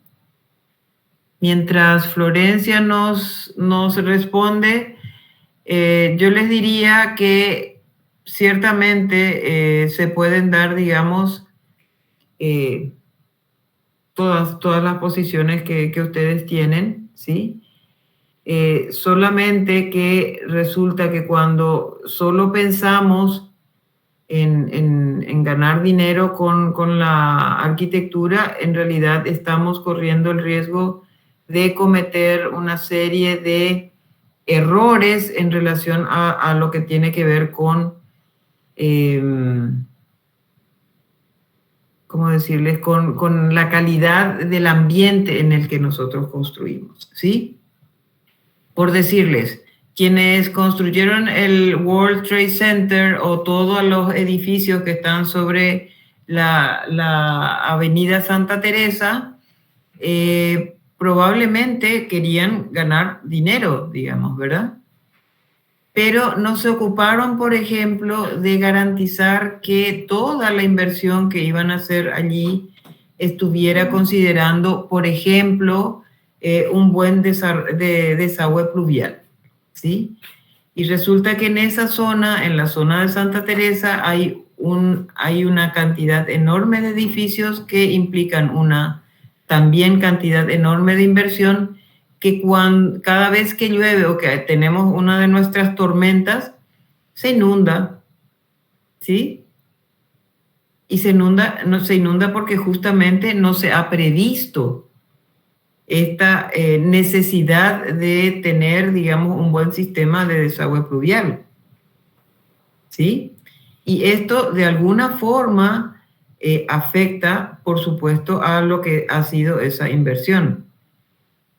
Mientras Florencia nos responde, yo les diría que ciertamente se pueden dar, digamos, todas las posiciones que ustedes tienen, ¿sí? Solamente que resulta que cuando solo pensamos en ganar dinero con la arquitectura, en realidad estamos corriendo el riesgo de cometer una serie de errores en relación a lo que tiene que ver con, ¿cómo decirles?, con la calidad del ambiente en el que nosotros construimos, ¿sí? Por decirles, quienes construyeron el World Trade Center o todos los edificios que están sobre la Avenida Santa Teresa, probablemente querían ganar dinero, digamos, ¿verdad? Pero no se ocuparon, por ejemplo, de garantizar que toda la inversión que iban a hacer allí estuviera considerando, por ejemplo, un buen desagüe pluvial, ¿sí? Y resulta que en esa zona, en la zona de Santa Teresa, hay una cantidad enorme de edificios que implican una también cantidad enorme de inversión, que cada vez que llueve o que tenemos una de nuestras tormentas, se inunda, ¿sí? Y se inunda porque justamente no se ha previsto esta necesidad de tener, digamos, un buen sistema de desagüe pluvial, ¿sí? Y esto de alguna forma afecta, por supuesto, a lo que ha sido esa inversión.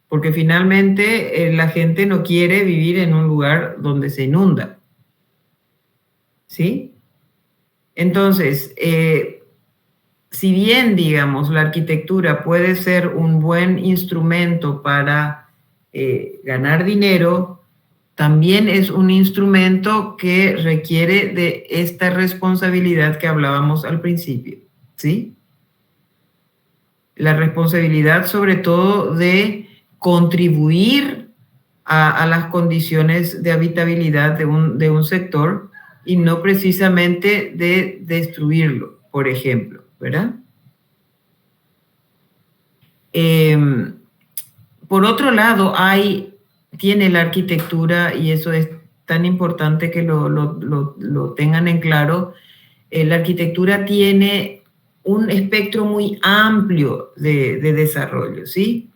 Porque finalmente la gente no quiere vivir en un lugar donde se inunda, ¿sí? Entonces, si bien, digamos, la arquitectura puede ser un buen instrumento para ganar dinero, también es un instrumento que requiere de esta responsabilidad que hablábamos al principio, ¿sí? La responsabilidad sobre todo de contribuir a las condiciones de habitabilidad de un sector y no precisamente de destruirlo, por ejemplo, ¿verdad? Por otro lado, tiene la arquitectura, y eso es tan importante que lo tengan en claro, la arquitectura tiene un espectro muy amplio de desarrollo, ¿sí?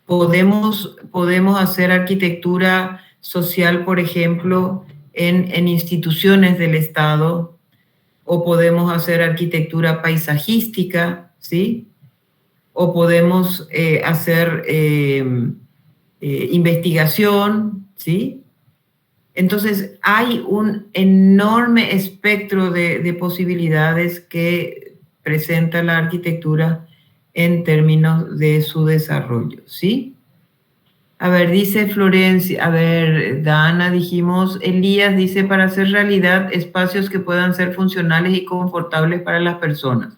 Podemos hacer arquitectura social, por ejemplo, en instituciones del Estado, o podemos hacer arquitectura paisajística, ¿sí? O podemos hacer investigación, ¿sí? Entonces, hay un enorme espectro de posibilidades que presenta la arquitectura en términos de su desarrollo, ¿sí? A ver, dice Florencia, Dana, dijimos, Elías dice, para hacer realidad espacios que puedan ser funcionales y confortables para las personas.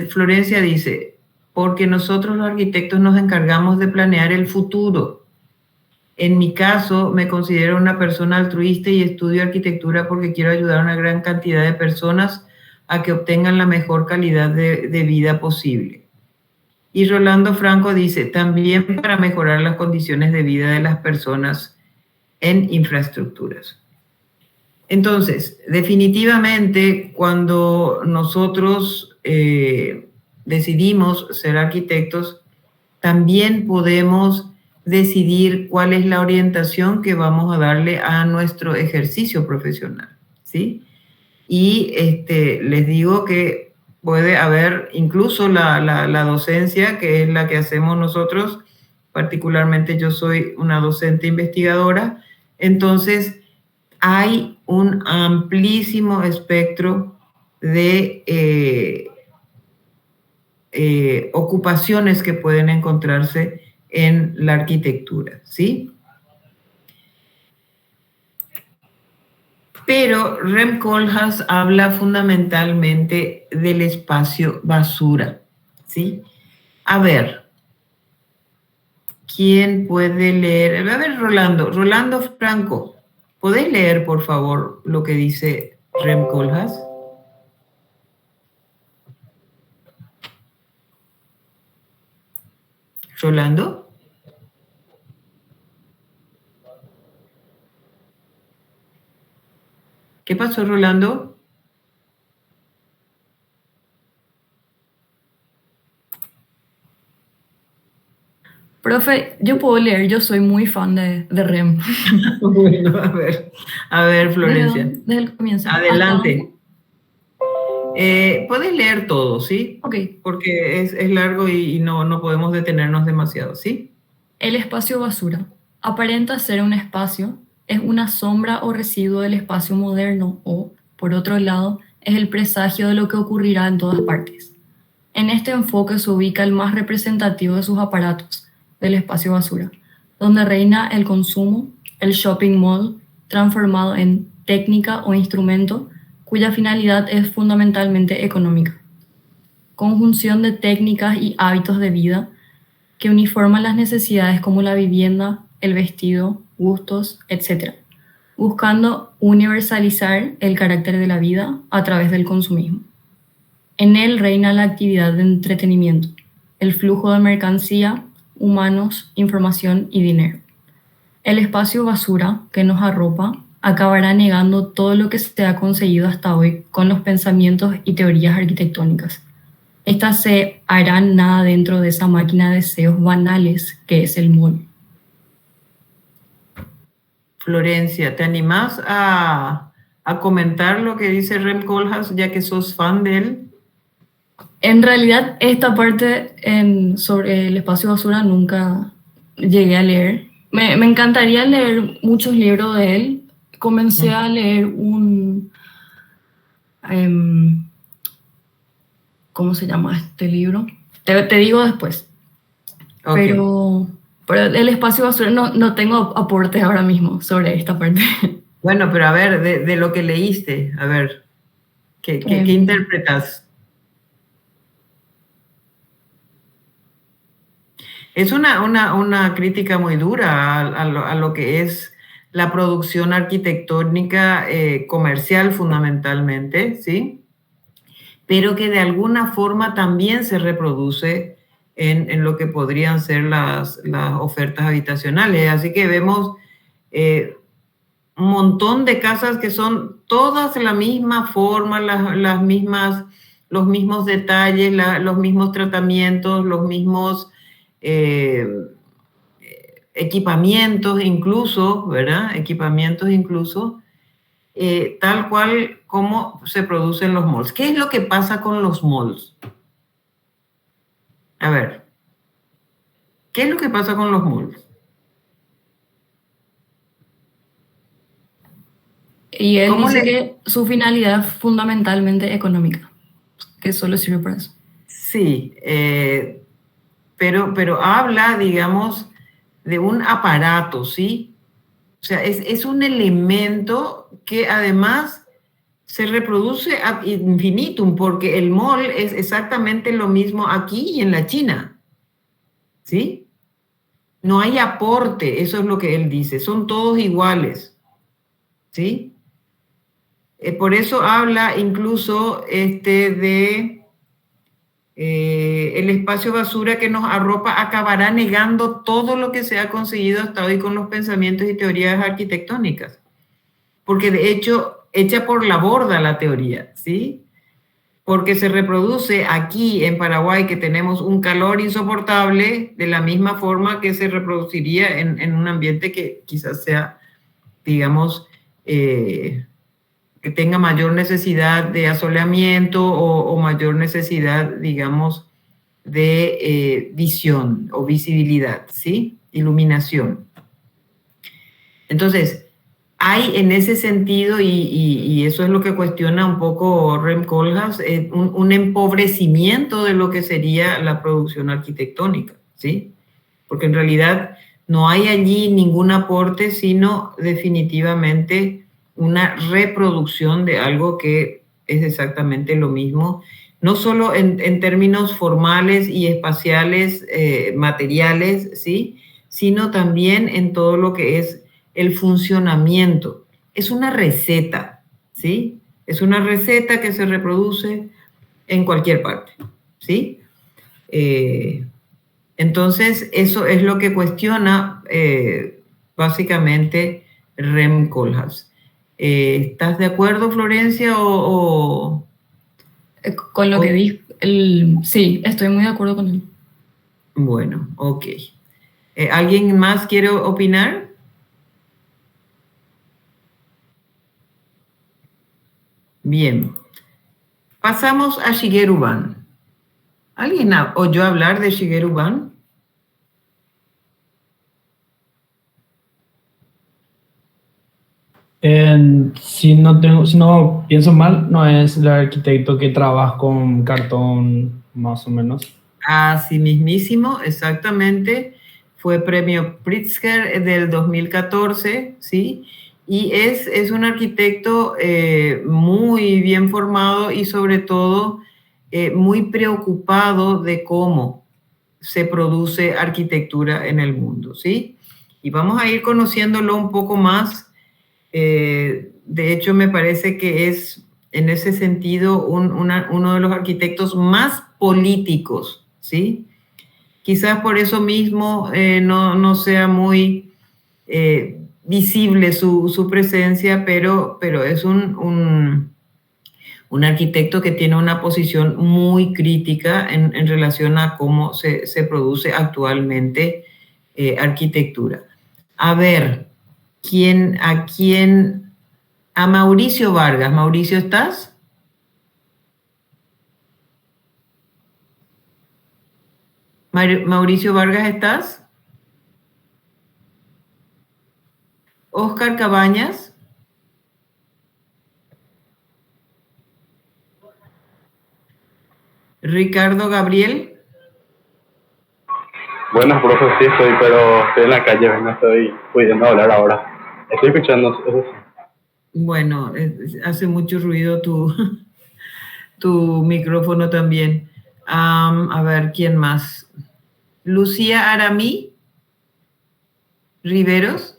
Florencia dice, porque nosotros los arquitectos nos encargamos de planear el futuro. En mi caso, me considero una persona altruista y estudio arquitectura porque quiero ayudar a una gran cantidad de personas a que obtengan la mejor calidad de vida posible. Y Rolando Franco dice, también para mejorar las condiciones de vida de las personas en infraestructuras. Entonces, definitivamente, cuando nosotros decidimos ser arquitectos, también podemos decidir cuál es la orientación que vamos a darle a nuestro ejercicio profesional, ¿sí? Y les digo que puede haber incluso la docencia, que es la que hacemos nosotros, particularmente yo soy una docente investigadora, entonces hay un amplísimo espectro de ocupaciones que pueden encontrarse en la arquitectura, ¿sí? Pero Rem Koolhaas habla fundamentalmente del espacio basura, ¿sí? A ver, ¿quién puede leer? A ver, Rolando Franco, ¿podés leer, por favor, lo que dice Rem Koolhaas? ¿Rolando? ¿Qué pasó, Rolando? Profe, yo puedo leer, yo soy muy fan de Rem. Bueno, a ver, Florencia. Desde el comienzo. Adelante. Puedes leer todo, ¿sí? Ok. Porque es largo y no podemos detenernos demasiado, ¿sí? El espacio basura aparenta ser un espacio, es una sombra o residuo del espacio moderno o, por otro lado, es el presagio de lo que ocurrirá en todas partes. En este enfoque se ubica el más representativo de sus aparatos, del espacio basura, donde reina el consumo, el shopping mall, transformado en técnica o instrumento, cuya finalidad es fundamentalmente económica. Conjunción de técnicas y hábitos de vida que uniforman las necesidades como la vivienda, el vestido, gustos, etc., buscando universalizar el carácter de la vida a través del consumismo. En él reina la actividad de entretenimiento, el flujo de mercancía, humanos, información y dinero. El espacio basura que nos arropa acabará negando todo lo que se ha conseguido hasta hoy con los pensamientos y teorías arquitectónicas. Estas se harán nada dentro de esa máquina de deseos banales que es el mall. Florencia, ¿te animás a comentar lo que dice Rem Koolhaas, ya que sos fan de él? En realidad, esta parte sobre el espacio basura nunca llegué a leer. Me encantaría leer muchos libros de él. Comencé a leer ¿cómo se llama este libro? Te digo después. Okay. Pero el espacio basura no tengo aportes ahora mismo sobre esta parte. Bueno, pero a ver, de lo que leíste, a ver, ¿qué interpretas? Es una crítica muy dura a lo que es la producción arquitectónica comercial fundamentalmente, ¿sí? Pero que de alguna forma también se reproduce en lo que podrían ser las ofertas habitacionales. Así que vemos un montón de casas que son todas la misma forma, las mismas, los mismos detalles, los mismos tratamientos, los mismos equipamientos incluso, ¿verdad? Equipamientos incluso, tal cual como se producen los malls. ¿Qué es lo que pasa con los malls? A ver, ¿qué es lo que pasa con los malls? Y él dice que su finalidad es fundamentalmente económica, que solo sirve para eso. Sí, pero habla, digamos, de un aparato, ¿sí? O sea, es un elemento que además se reproduce ad infinitum, porque el mall es exactamente lo mismo aquí y en la China, ¿sí? No hay aporte, eso es lo que él dice, son todos iguales, ¿sí? Por eso habla incluso de el espacio basura que nos arropa acabará negando todo lo que se ha conseguido hasta hoy con los pensamientos y teorías arquitectónicas. Porque de hecho, echa por la borda la teoría, ¿sí? Porque se reproduce aquí en Paraguay, que tenemos un calor insoportable, de la misma forma que se reproduciría en un ambiente que quizás sea, digamos, que tenga mayor necesidad de asoleamiento o mayor necesidad, digamos, de visión o visibilidad, ¿sí? Iluminación. Entonces, hay en ese sentido, y eso es lo que cuestiona un poco Rem Koolhaas, un empobrecimiento de lo que sería la producción arquitectónica, ¿sí? Porque en realidad no hay allí ningún aporte, sino definitivamente una reproducción de algo que es exactamente lo mismo, no solo en términos formales y espaciales, materiales, ¿sí? Sino también en todo lo que es el funcionamiento. Es una receta, ¿sí? Es una receta que se reproduce en cualquier parte, ¿sí? Entonces, eso es lo que cuestiona básicamente Rem Koolhaas. ¿Estás de acuerdo, Florencia? Con lo que dijo, sí, estoy muy de acuerdo con él. Bueno, ok. ¿Alguien más quiere opinar? Bien. Pasamos a Shigeru Ban. ¿Alguien oyó hablar de Shigeru Ban? Si no pienso mal, no es el arquitecto que trabaja con cartón, más o menos. Así mismísimo, exactamente. Fue premio Pritzker del 2014, ¿sí? Y es un arquitecto muy bien formado y sobre todo muy preocupado de cómo se produce arquitectura en el mundo, ¿sí? Y vamos a ir conociéndolo un poco más. De hecho, me parece que es en ese sentido uno de los arquitectos más políticos, ¿sí? Quizás por eso mismo no sea muy visible su presencia, pero es un arquitecto que tiene una posición muy crítica en relación a cómo se produce actualmente arquitectura. A ver, a Mauricio Vargas. Mauricio, ¿estás? Mauricio Vargas, ¿estás? Oscar Cabañas. Ricardo Gabriel. Buenas, profe, sí estoy, pero estoy en la calle, no estoy pudiendo hablar ahora. Estoy escuchando, eso sí. Bueno, hace mucho ruido tu micrófono también. A ver, ¿quién más? Lucía Aramí Riveros.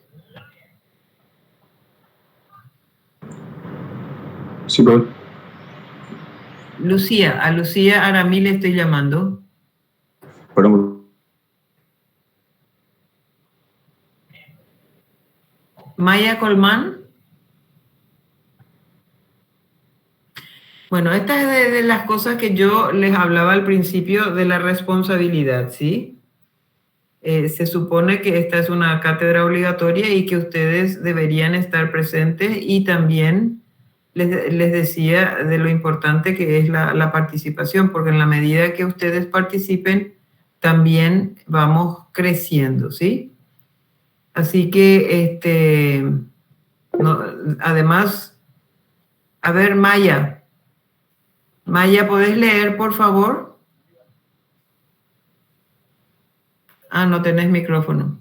Sí, profe. A Lucía Aramí le estoy llamando. Fueron Maya Colmán. Bueno, esta es de las cosas que yo les hablaba al principio de la responsabilidad, ¿sí? Se supone que esta es una cátedra obligatoria y que ustedes deberían estar presentes, y también les decía de lo importante que es la participación, porque en la medida que ustedes participen, también vamos creciendo, ¿sí? Así que, además, a ver, Maya, ¿podés leer, por favor? Ah, no tenés micrófono.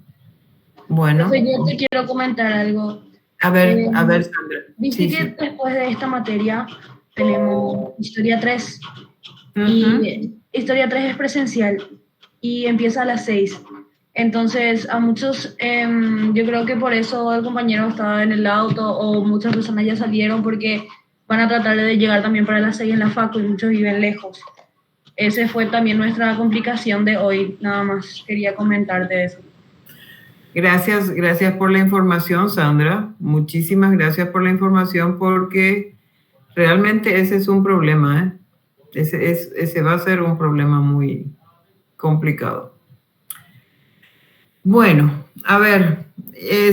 Bueno. Profe, yo te quiero comentar algo. A ver, Sandra. Viste Sí, que sí. después de esta materia tenemos Historia 3. Y Historia 3 es presencial y empieza a las 6. Entonces, a muchos, yo creo que por eso el compañero estaba en el auto, o muchas personas ya salieron porque van a tratar de llegar también para las 6 en la facu y muchos viven lejos. Esa fue también nuestra complicación de hoy, nada más quería comentarte eso. Gracias por la información, Sandra. Muchísimas gracias por la información, porque realmente ese es un problema, ¿eh? Ese va a ser un problema muy complicado. Bueno, a ver,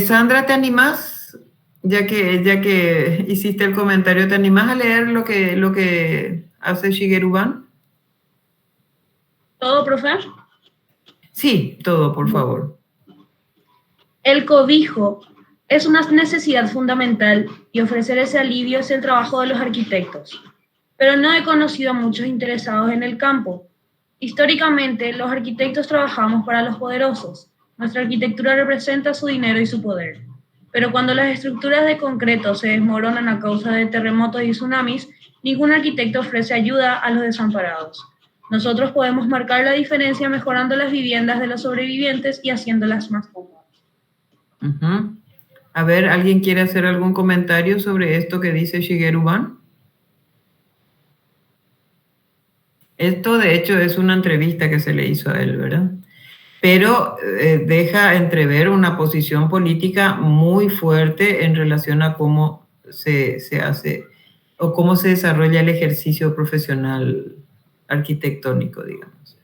Sandra, ¿te animás? Ya que hiciste el comentario, ¿te animás a leer lo que hace Shigeru Ban? ¿Todo, profe? Sí, todo, por favor. El cobijo es una necesidad fundamental y ofrecer ese alivio es el trabajo de los arquitectos. Pero no he conocido a muchos interesados en el campo. Históricamente, los arquitectos trabajamos para los poderosos. Nuestra arquitectura representa su dinero y su poder. Pero cuando las estructuras de concreto se desmoronan a causa de terremotos y tsunamis, ningún arquitecto ofrece ayuda a los desamparados. Nosotros podemos marcar la diferencia mejorando las viviendas de los sobrevivientes y haciéndolas más cómodas. A ver, ¿alguien quiere hacer algún comentario sobre esto que dice Shigeru Ban? Esto, de hecho, es una entrevista que se le hizo a él, ¿verdad? Pero deja entrever una posición política muy fuerte en relación a cómo se hace o cómo se desarrolla el ejercicio profesional arquitectónico, digamos.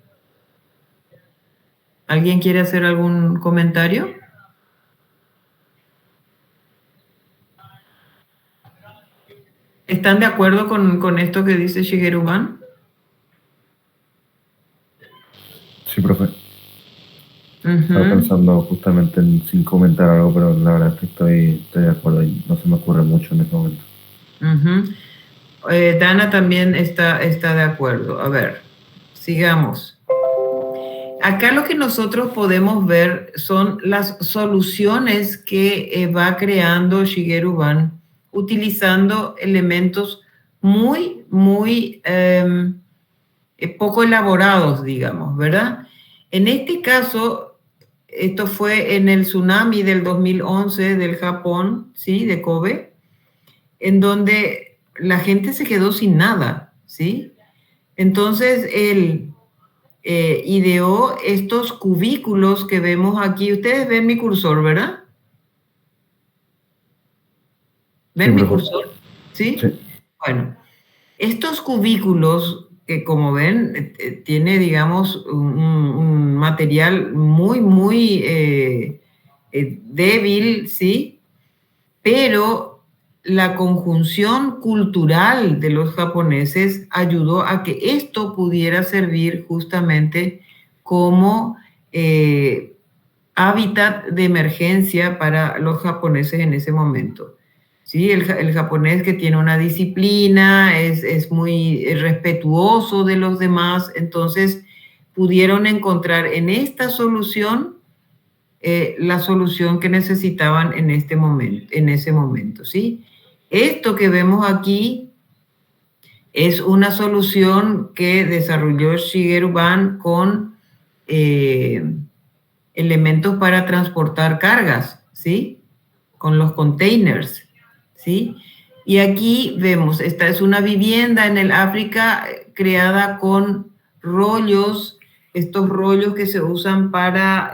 ¿Alguien quiere hacer algún comentario? ¿Están de acuerdo con esto que dice Shigeru Ban? Sí, profe. Estaba pensando justamente sin comentar algo, pero la verdad es que estoy de acuerdo y no se me ocurre mucho en este momento. Dana también está de acuerdo. A ver, sigamos. Acá lo que nosotros podemos ver son las soluciones que va creando Shigeru Ban utilizando elementos muy poco elaborados, digamos, ¿verdad? En este caso, esto fue en el tsunami del 2011 del Japón, ¿sí? De Kobe, en donde la gente se quedó sin nada, ¿sí? Entonces, él ideó estos cubículos que vemos aquí. Ustedes ven mi cursor, ¿verdad? ¿Ven mi cursor? ¿Sí? Sí. Bueno, estos cubículos que, como ven, tiene, digamos, un material muy débil, ¿sí? Pero la conjunción cultural de los japoneses ayudó a que esto pudiera servir justamente como hábitat de emergencia para los japoneses en ese momento. ¿Sí? El japonés, que tiene una disciplina, es muy respetuoso de los demás, entonces pudieron encontrar en esta solución la solución que necesitaban en ese momento, ¿sí? Esto que vemos aquí es una solución que desarrolló Shigeru Ban con elementos para transportar cargas, ¿sí? Con los containers, ¿sí? Y aquí vemos, esta es una vivienda en el África creada con rollos estos rollos que se usan para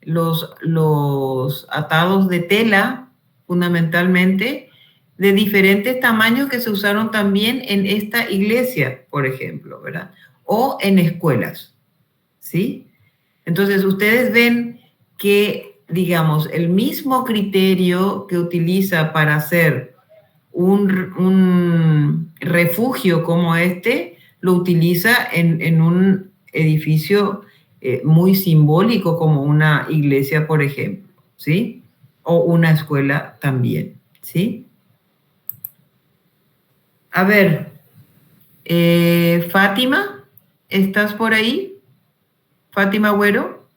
los atados de tela, fundamentalmente, de diferentes tamaños que se usaron también en esta iglesia, por ejemplo, ¿verdad? O en escuelas, ¿sí? Entonces, ustedes ven que, digamos, el mismo criterio que utiliza para hacer un refugio como este, lo utiliza en un edificio muy simbólico como una iglesia, por ejemplo, ¿sí? O una escuela también, ¿sí? A ver, Fátima, ¿estás por ahí? Fátima Agüero.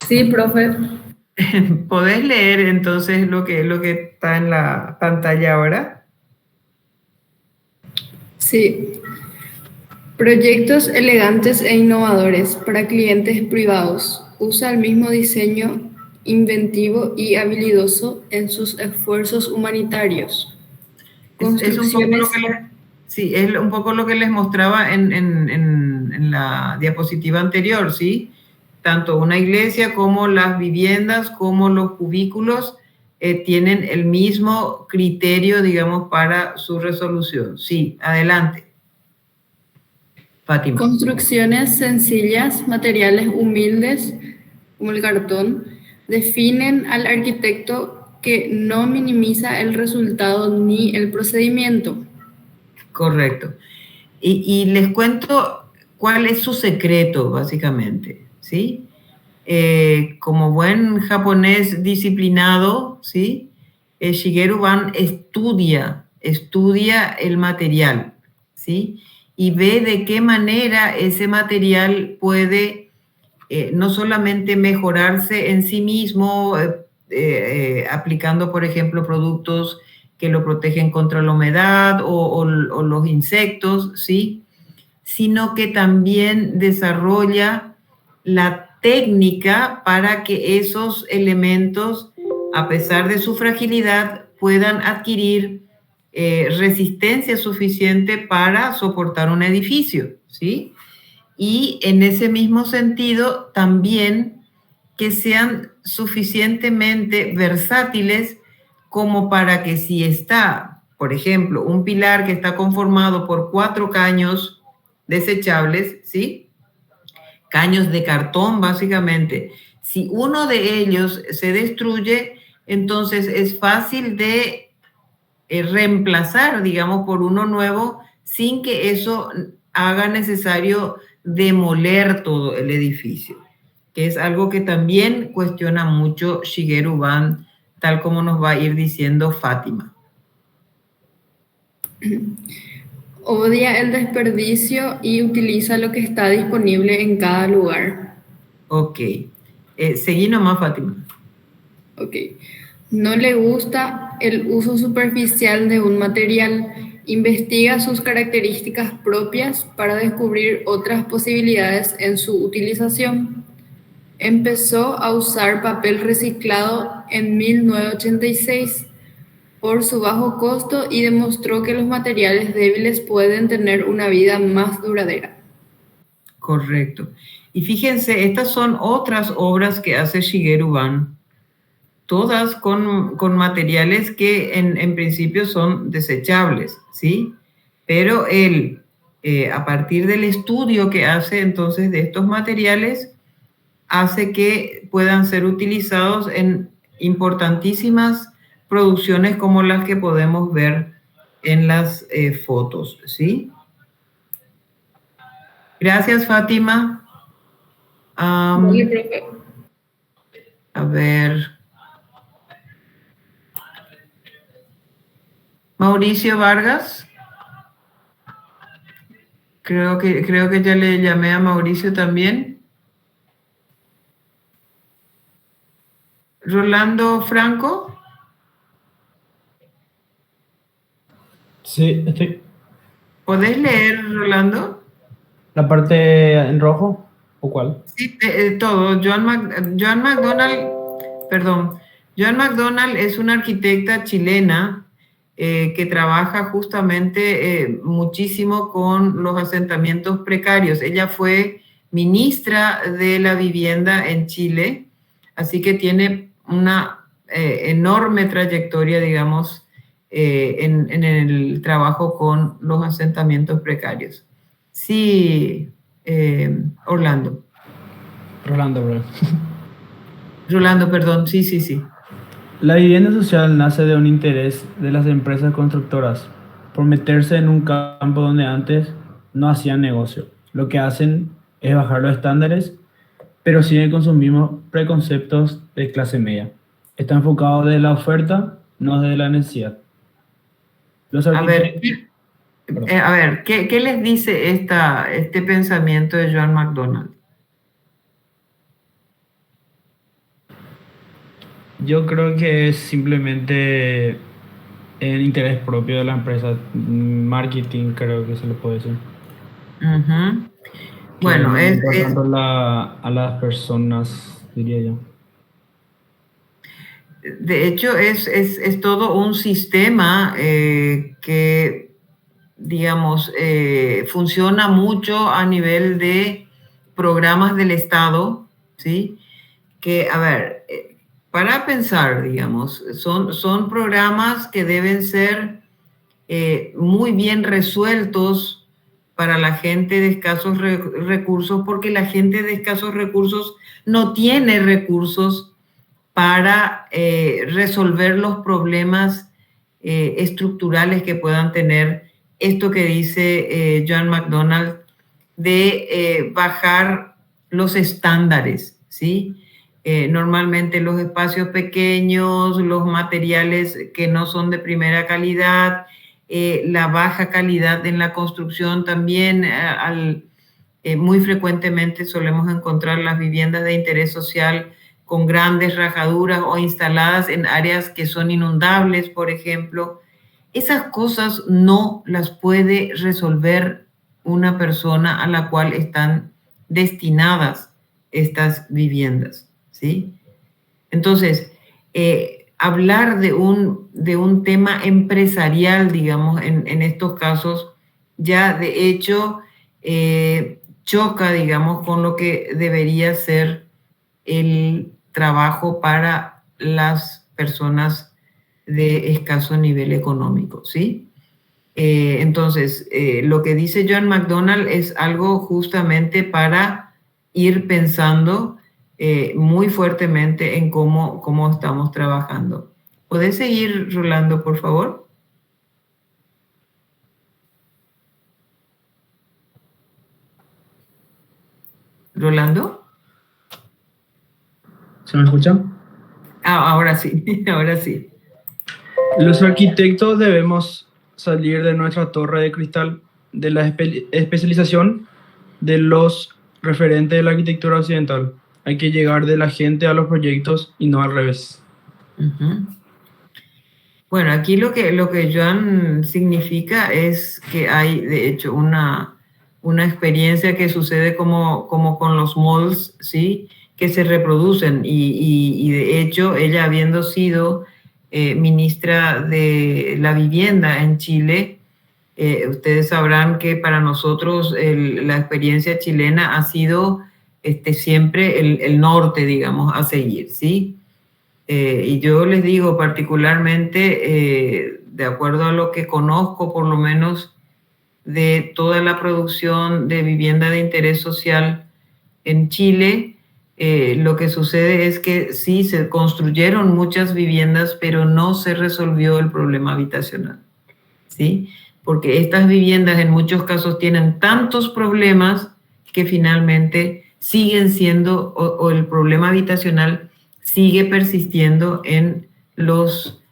Sí, profe. ¿Podés leer entonces lo que está en la pantalla ahora? Sí. Proyectos elegantes e innovadores para clientes privados. Usa el mismo diseño inventivo y habilidoso en sus esfuerzos humanitarios. Es un poco lo que sí, es un poco lo que les mostraba en la diapositiva anterior, ¿sí? Tanto una iglesia como las viviendas, como los cubículos, tienen el mismo criterio, digamos, para su resolución. Sí, adelante. Fátima. Construcciones sencillas, materiales humildes, como el cartón, definen al arquitecto que no minimiza el resultado ni el procedimiento. Correcto. Y les cuento cuál es su secreto, básicamente, ¿sí? Como buen japonés disciplinado, ¿sí? Shigeru Ban estudia el material, ¿sí? Y ve de qué manera ese material puede no solamente mejorarse en sí mismo, aplicando, por ejemplo, productos que lo protegen contra la humedad o los insectos, ¿sí? Sino que también desarrolla la técnica para que esos elementos, a pesar de su fragilidad, puedan adquirir resistencia suficiente para soportar un edificio, ¿sí? Y en ese mismo sentido, también que sean suficientemente versátiles como para que si está, por ejemplo, un pilar que está conformado por 4 caños desechables, ¿sí? Caños de cartón, básicamente. Si uno de ellos se destruye, entonces es fácil de reemplazar, digamos, por uno nuevo sin que eso haga necesario demoler todo el edificio, que es algo que también cuestiona mucho Shigeru Ban, tal como nos va a ir diciendo Fátima. Odia el desperdicio y utiliza lo que está disponible en cada lugar. Ok. Seguí nomás, Fátima. Ok. No le gusta el uso superficial de un material. Investiga sus características propias para descubrir otras posibilidades en su utilización. Empezó a usar papel reciclado en 1986 por su bajo costo y demostró que los materiales débiles pueden tener una vida más duradera. Correcto. Y fíjense, estas son otras obras que hace Shigeru Ban, todas con materiales que en principio son desechables, ¿sí? Pero él, a partir del estudio que hace entonces de estos materiales, hace que puedan ser utilizados en importantísimas producciones como las que podemos ver en las fotos, ¿sí? Gracias, Fátima. A ver. Mauricio Vargas. Creo que ya le llamé a Mauricio también. Rolando Franco. Sí, estoy. ¿Podés leer, Rolando? ¿La parte en rojo o cuál? Sí, todo. Joan McDonald es una arquitecta chilena que trabaja justamente muchísimo con los asentamientos precarios. Ella fue ministra de la Vivienda en Chile, así que tiene una enorme trayectoria, digamos, en el trabajo con los asentamientos precarios. Sí, Rolando, perdón, sí. La vivienda social nace de un interés de las empresas constructoras por meterse en un campo donde antes no hacían negocio. Lo que hacen es bajar los estándares, pero siguen con sus mismos preconceptos de clase media. Está enfocado desde la oferta, no desde la necesidad. A ver, ¿qué les dice este pensamiento de Joan McDonald? Yo creo que es simplemente el interés propio de la empresa, marketing, creo que se le puede decir. Uh-huh. Que Bueno, no importa tanto a las personas, diría yo. De hecho, es todo un sistema que, digamos, funciona mucho a nivel de programas del Estado, ¿sí? Que, a ver, para pensar, digamos, son programas que deben ser muy bien resueltos para la gente de escasos recursos, porque la gente de escasos recursos no tiene recursos para resolver los problemas estructurales que puedan tener esto que dice Joan McDonald de bajar los estándares, ¿sí? Normalmente los espacios pequeños, los materiales que no son de primera calidad, la baja calidad en la construcción también. Muy frecuentemente solemos encontrar las viviendas de interés social con grandes rajaduras o instaladas en áreas que son inundables, por ejemplo. Esas cosas no las puede resolver una persona a la cual están destinadas estas viviendas, ¿sí? Entonces, hablar de un tema empresarial, digamos, en estos casos, ya de hecho choca, digamos, con lo que debería ser el trabajo para las personas de escaso nivel económico, ¿sí? Entonces, lo que dice Joan McDonald es algo justamente para ir pensando muy fuertemente en cómo estamos trabajando. ¿Podés seguir, Rolando, por favor? ¿Rolando? ¿Se me escucha? Ahora sí, ahora sí. Los arquitectos debemos salir de nuestra torre de cristal, de la especialización de los referentes de la arquitectura occidental. Hay que llegar de la gente a los proyectos y no al revés. Uh-huh. Bueno, aquí lo que Joan significa es que hay, de hecho, una experiencia que sucede como con los malls, ¿sí? Que se reproducen y de hecho, ella habiendo sido ministra de la Vivienda en Chile, ustedes sabrán que para nosotros la experiencia chilena ha sido siempre el norte, digamos, a seguir, ¿sí? Y yo les digo particularmente, de acuerdo a lo que conozco, por lo menos, de toda la producción de vivienda de interés social en Chile, lo que sucede es que sí, se construyeron muchas viviendas, pero no se resolvió el problema habitacional, ¿sí? Porque estas viviendas en muchos casos tienen tantos problemas que finalmente siguen siendo, o el problema habitacional sigue persistiendo en los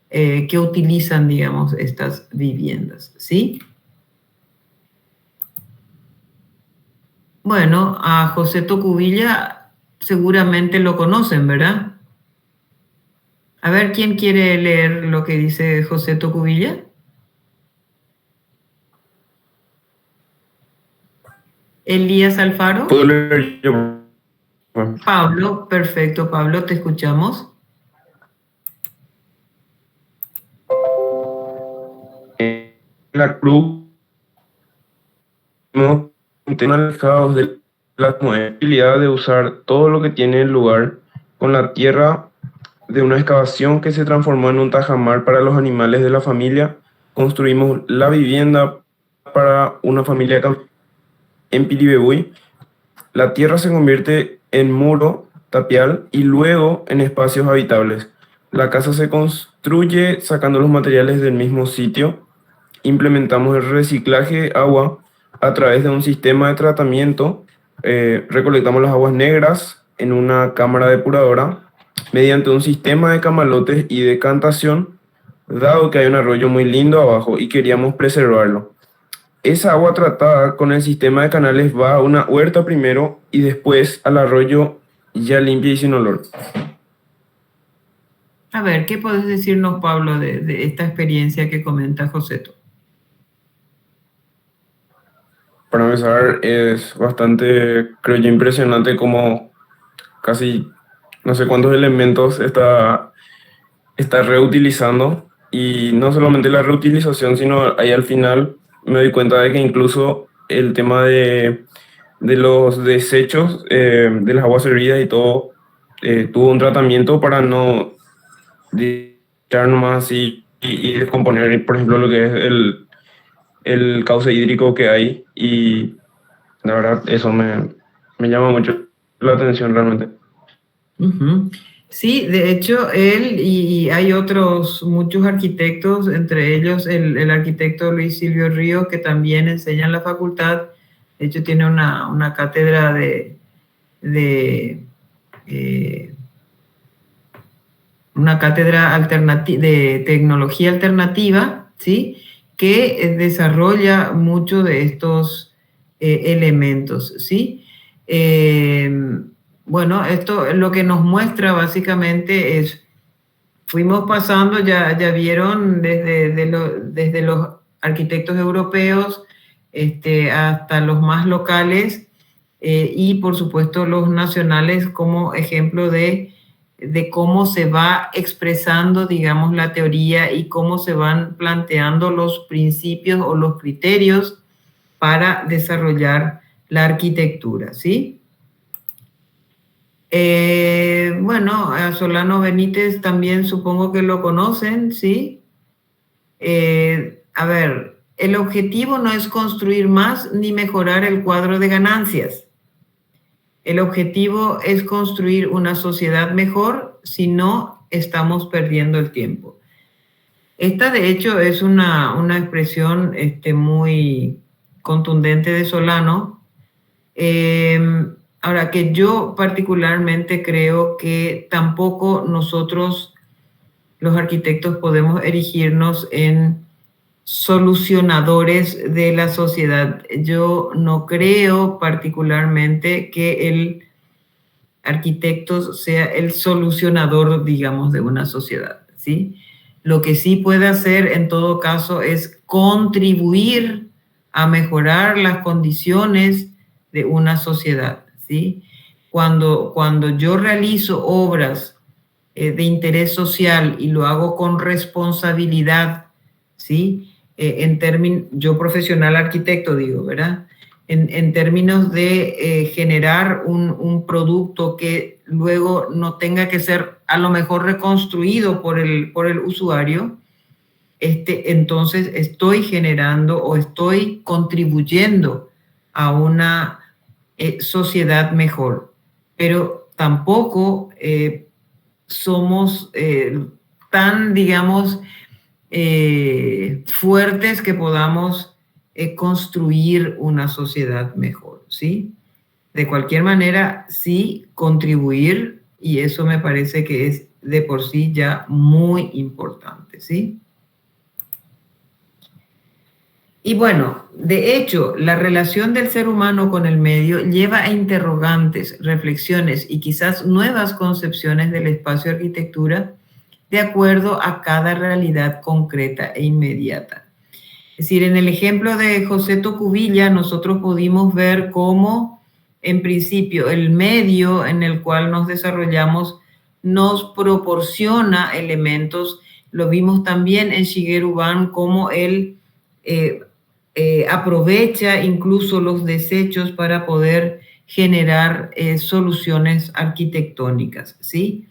que utilizan, digamos, estas viviendas, ¿sí? Bueno, a José Tocubilla seguramente lo conocen, ¿verdad? A ver, ¿quién quiere leer lo que dice José Tocubilla? Elías Alfaro. ¿Puedo leer yo? Pablo, perfecto, Pablo, te escuchamos. la cruz, no estén alejados de la posibilidad de usar todo lo que tiene lugar con la tierra de una excavación que se transformó en un tajamar para los animales de la familia. Construimos la vivienda para una familia en Pilibebuy. La tierra se convierte en muro, tapial y luego en espacios habitables. La casa se construye sacando los materiales del mismo sitio. Implementamos el reciclaje de agua a través de un sistema de tratamiento. Recolectamos las aguas negras en una cámara depuradora mediante un sistema de camalotes y decantación, dado que hay un arroyo muy lindo abajo y queríamos preservarlo. Esa agua tratada con el sistema de canales va a una huerta primero y después al arroyo ya limpia y sin olor. A ver, ¿qué puedes decirnos, Pablo, de esta experiencia que comenta Joseto? Para empezar, es bastante, creo yo, impresionante como casi no sé cuántos elementos está reutilizando, y no solamente la reutilización, sino ahí al final me doy cuenta de que incluso el tema de los desechos de las aguas servidas y todo tuvo un tratamiento para no echar nomás así y descomponer, por ejemplo, lo que es el cauce hídrico que hay, y la verdad eso me llama mucho la atención realmente. Uh-huh. Sí, de hecho, él y hay otros, muchos arquitectos, entre ellos el arquitecto Luis Silvio Ríos, que también enseña en la facultad. De hecho, tiene una cátedra una cátedra de tecnología alternativa, ¿sí? Que desarrolla mucho de estos elementos, ¿sí? Bueno, esto lo que nos muestra básicamente es, fuimos pasando, ya vieron, desde los arquitectos europeos hasta los más locales y por supuesto los nacionales como ejemplo de cómo se va expresando, digamos, la teoría y cómo se van planteando los principios o los criterios para desarrollar la arquitectura, ¿sí? Bueno, a Solano Benítez también supongo que lo conocen, ¿sí? A ver, el objetivo no es construir más ni mejorar el cuadro de ganancias. El objetivo es construir una sociedad mejor, si no estamos perdiendo el tiempo. Esta, de hecho, es una expresión muy contundente de Solano. Ahora, que yo particularmente creo que tampoco nosotros, los arquitectos, podemos erigirnos en solucionadores de la sociedad. Yo no creo particularmente que el arquitecto sea el solucionador, digamos, de una sociedad, ¿sí? Lo que sí puede hacer en todo caso es contribuir a mejorar las condiciones de una sociedad, ¿sí? Cuando yo realizo obras de interés social y lo hago con responsabilidad, ¿sí? Yo profesional arquitecto digo, ¿verdad? En términos de generar un producto que luego no tenga que ser a lo mejor reconstruido por el usuario, entonces estoy generando o estoy contribuyendo a una sociedad mejor. Pero tampoco somos tan, digamos, fuertes que podamos construir una sociedad mejor, ¿sí? De cualquier manera, sí contribuir, y eso me parece que es de por sí ya muy importante, ¿sí? Y bueno, de hecho, la relación del ser humano con el medio lleva a interrogantes, reflexiones y quizás nuevas concepciones del espacio de arquitectura de acuerdo a cada realidad concreta e inmediata. Es decir, en el ejemplo de Joseto Cubilla, nosotros pudimos ver cómo, en principio, el medio en el cual nos desarrollamos nos proporciona elementos. Lo vimos también en Shigeru Ban, cómo él aprovecha incluso los desechos para poder generar soluciones arquitectónicas, ¿sí?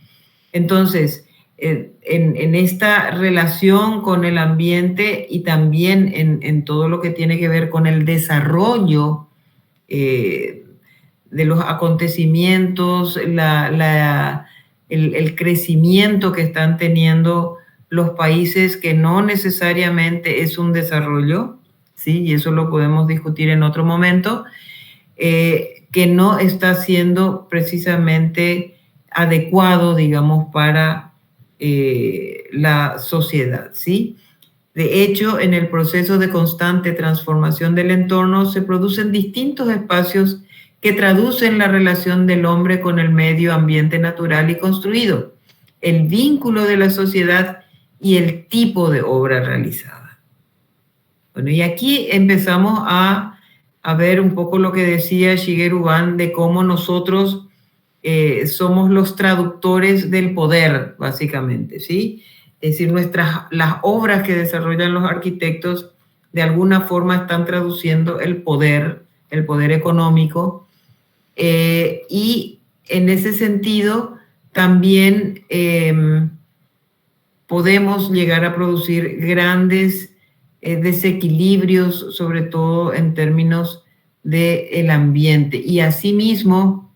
Entonces, en esta relación con el ambiente y también en todo lo que tiene que ver con el desarrollo de los acontecimientos, el crecimiento que están teniendo los países, que no necesariamente es un desarrollo, ¿sí? Y eso lo podemos discutir en otro momento, que no está siendo precisamente adecuado, digamos, para la sociedad, ¿sí? De hecho, en el proceso de constante transformación del entorno se producen distintos espacios que traducen la relación del hombre con el medio ambiente natural y construido, el vínculo de la sociedad y el tipo de obra realizada. Bueno, y aquí empezamos a ver un poco lo que decía Shigeru Ban de cómo nosotros somos los traductores del poder, básicamente, ¿sí? Es decir, las obras que desarrollan los arquitectos de alguna forma están traduciendo el poder económico, y en ese sentido también podemos llegar a producir grandes desequilibrios, sobre todo en términos del ambiente. Y asimismo,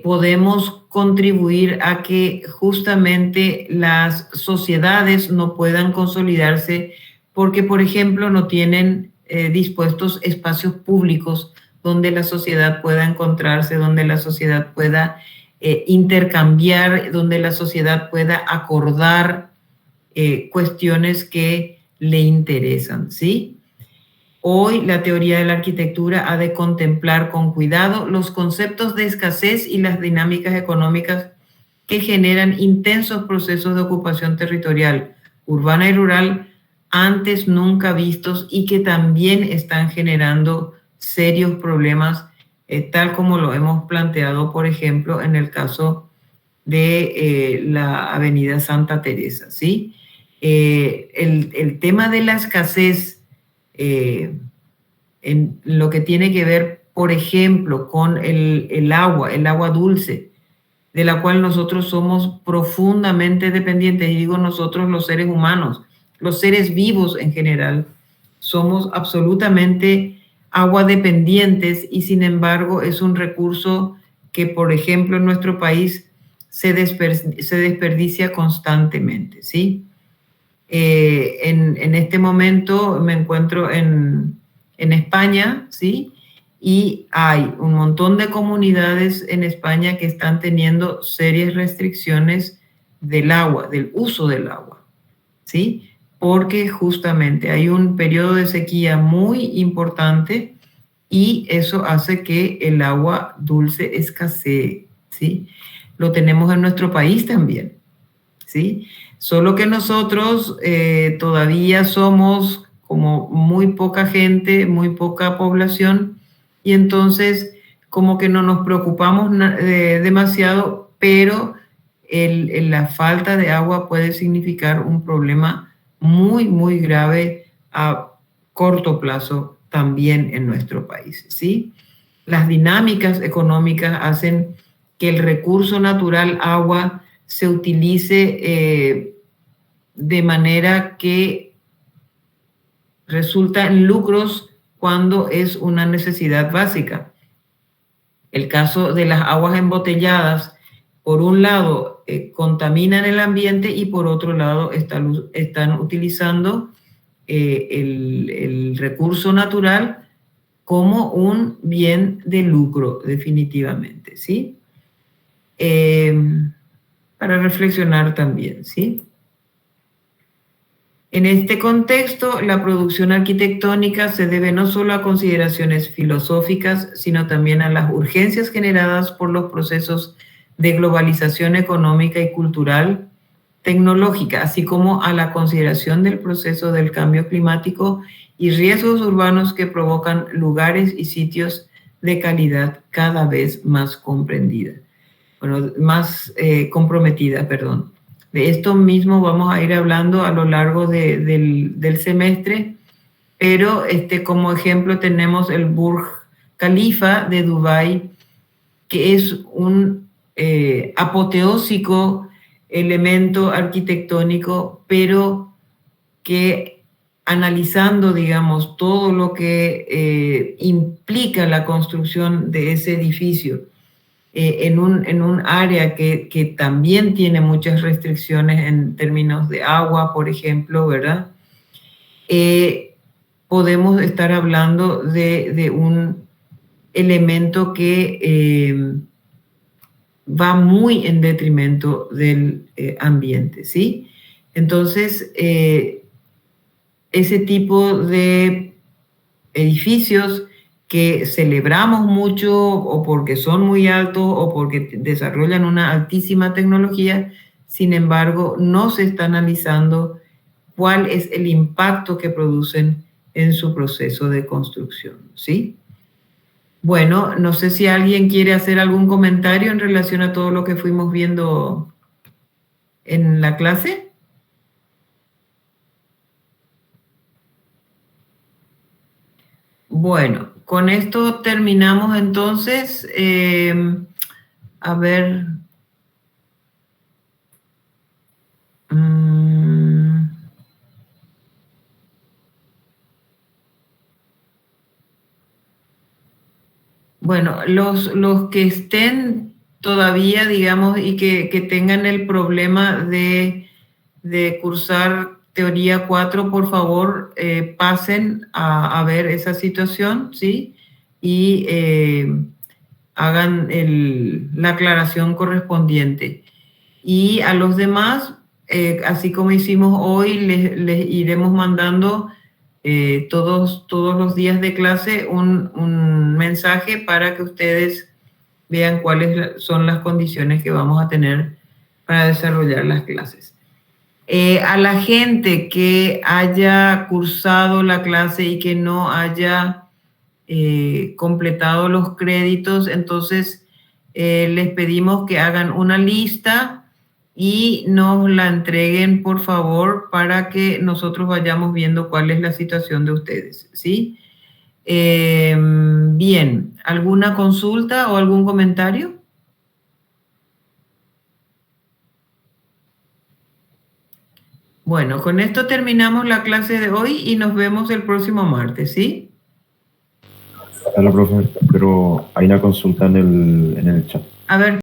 podemos contribuir a que justamente las sociedades no puedan consolidarse porque, por ejemplo, no tienen dispuestos espacios públicos donde la sociedad pueda encontrarse, donde la sociedad pueda intercambiar, donde la sociedad pueda acordar cuestiones que le interesan, ¿sí? Hoy la teoría de la arquitectura ha de contemplar con cuidado los conceptos de escasez y las dinámicas económicas que generan intensos procesos de ocupación territorial, urbana y rural, antes nunca vistos y que también están generando serios problemas, tal como lo hemos planteado, por ejemplo, en el caso de la Avenida Santa Teresa, ¿sí? El tema de la escasez en lo que tiene que ver, por ejemplo, con el agua dulce, de la cual nosotros somos profundamente dependientes, y digo nosotros los seres humanos, los seres vivos en general, somos absolutamente agua dependientes, y sin embargo es un recurso que, por ejemplo, en nuestro país se desperdicia constantemente, ¿sí? En este momento me encuentro en España, ¿sí? Y hay un montón de comunidades en España que están teniendo serias restricciones del agua, del uso del agua, ¿sí? Porque justamente hay un periodo de sequía muy importante y eso hace que el agua dulce escasee, ¿sí? Lo tenemos en nuestro país también, ¿sí? Solo que nosotros todavía somos como muy poca gente, muy poca población, y entonces como que no nos preocupamos demasiado, pero la falta de agua puede significar un problema muy, muy grave a corto plazo también en nuestro país, ¿sí? Las dinámicas económicas hacen que el recurso natural agua se utilice de manera que resulta en lucros cuando es una necesidad básica. El caso de las aguas embotelladas, por un lado, contaminan el ambiente y por otro lado están utilizando el recurso natural como un bien de lucro, definitivamente, ¿sí? Para reflexionar también, ¿sí? En este contexto, la producción arquitectónica se debe no solo a consideraciones filosóficas, sino también a las urgencias generadas por los procesos de globalización económica y cultural, tecnológica, así como a la consideración del proceso del cambio climático y riesgos urbanos que provocan lugares y sitios de calidad cada vez más comprometida, perdón. De esto mismo vamos a ir hablando a lo largo del semestre, pero como ejemplo tenemos el Burj Khalifa de Dubái, que es un apoteósico elemento arquitectónico, pero que analizando, digamos, todo lo que implica la construcción de ese edificio en un área que también tiene muchas restricciones en términos de agua, por ejemplo, ¿verdad? Podemos estar hablando de un elemento que va muy en detrimento del ambiente, ¿sí? Entonces, ese tipo de edificios que celebramos mucho o porque son muy altos o porque desarrollan una altísima tecnología, sin embargo, no se está analizando cuál es el impacto que producen en su proceso de construcción, ¿sí? Bueno, no sé si alguien quiere hacer algún comentario en relación a todo lo que fuimos viendo en la clase. Bueno, con esto terminamos entonces. A ver. Bueno, los que estén todavía, digamos, y que tengan el problema de cursar teoría 4, por favor, pasen a ver esa situación, ¿sí? Y hagan la aclaración correspondiente. Y a los demás, así como hicimos hoy, les iremos mandando todos los días de clase un mensaje para que ustedes vean cuáles son las condiciones que vamos a tener para desarrollar las clases. A la gente que haya cursado la clase y que no haya completado los créditos, entonces les pedimos que hagan una lista y nos la entreguen, por favor, para que nosotros vayamos viendo cuál es la situación de ustedes, ¿sí? Bien, ¿alguna consulta o algún comentario? Bueno, con esto terminamos la clase de hoy y nos vemos el próximo martes, ¿sí? Hola, profe, pero hay una consulta en el chat. A ver,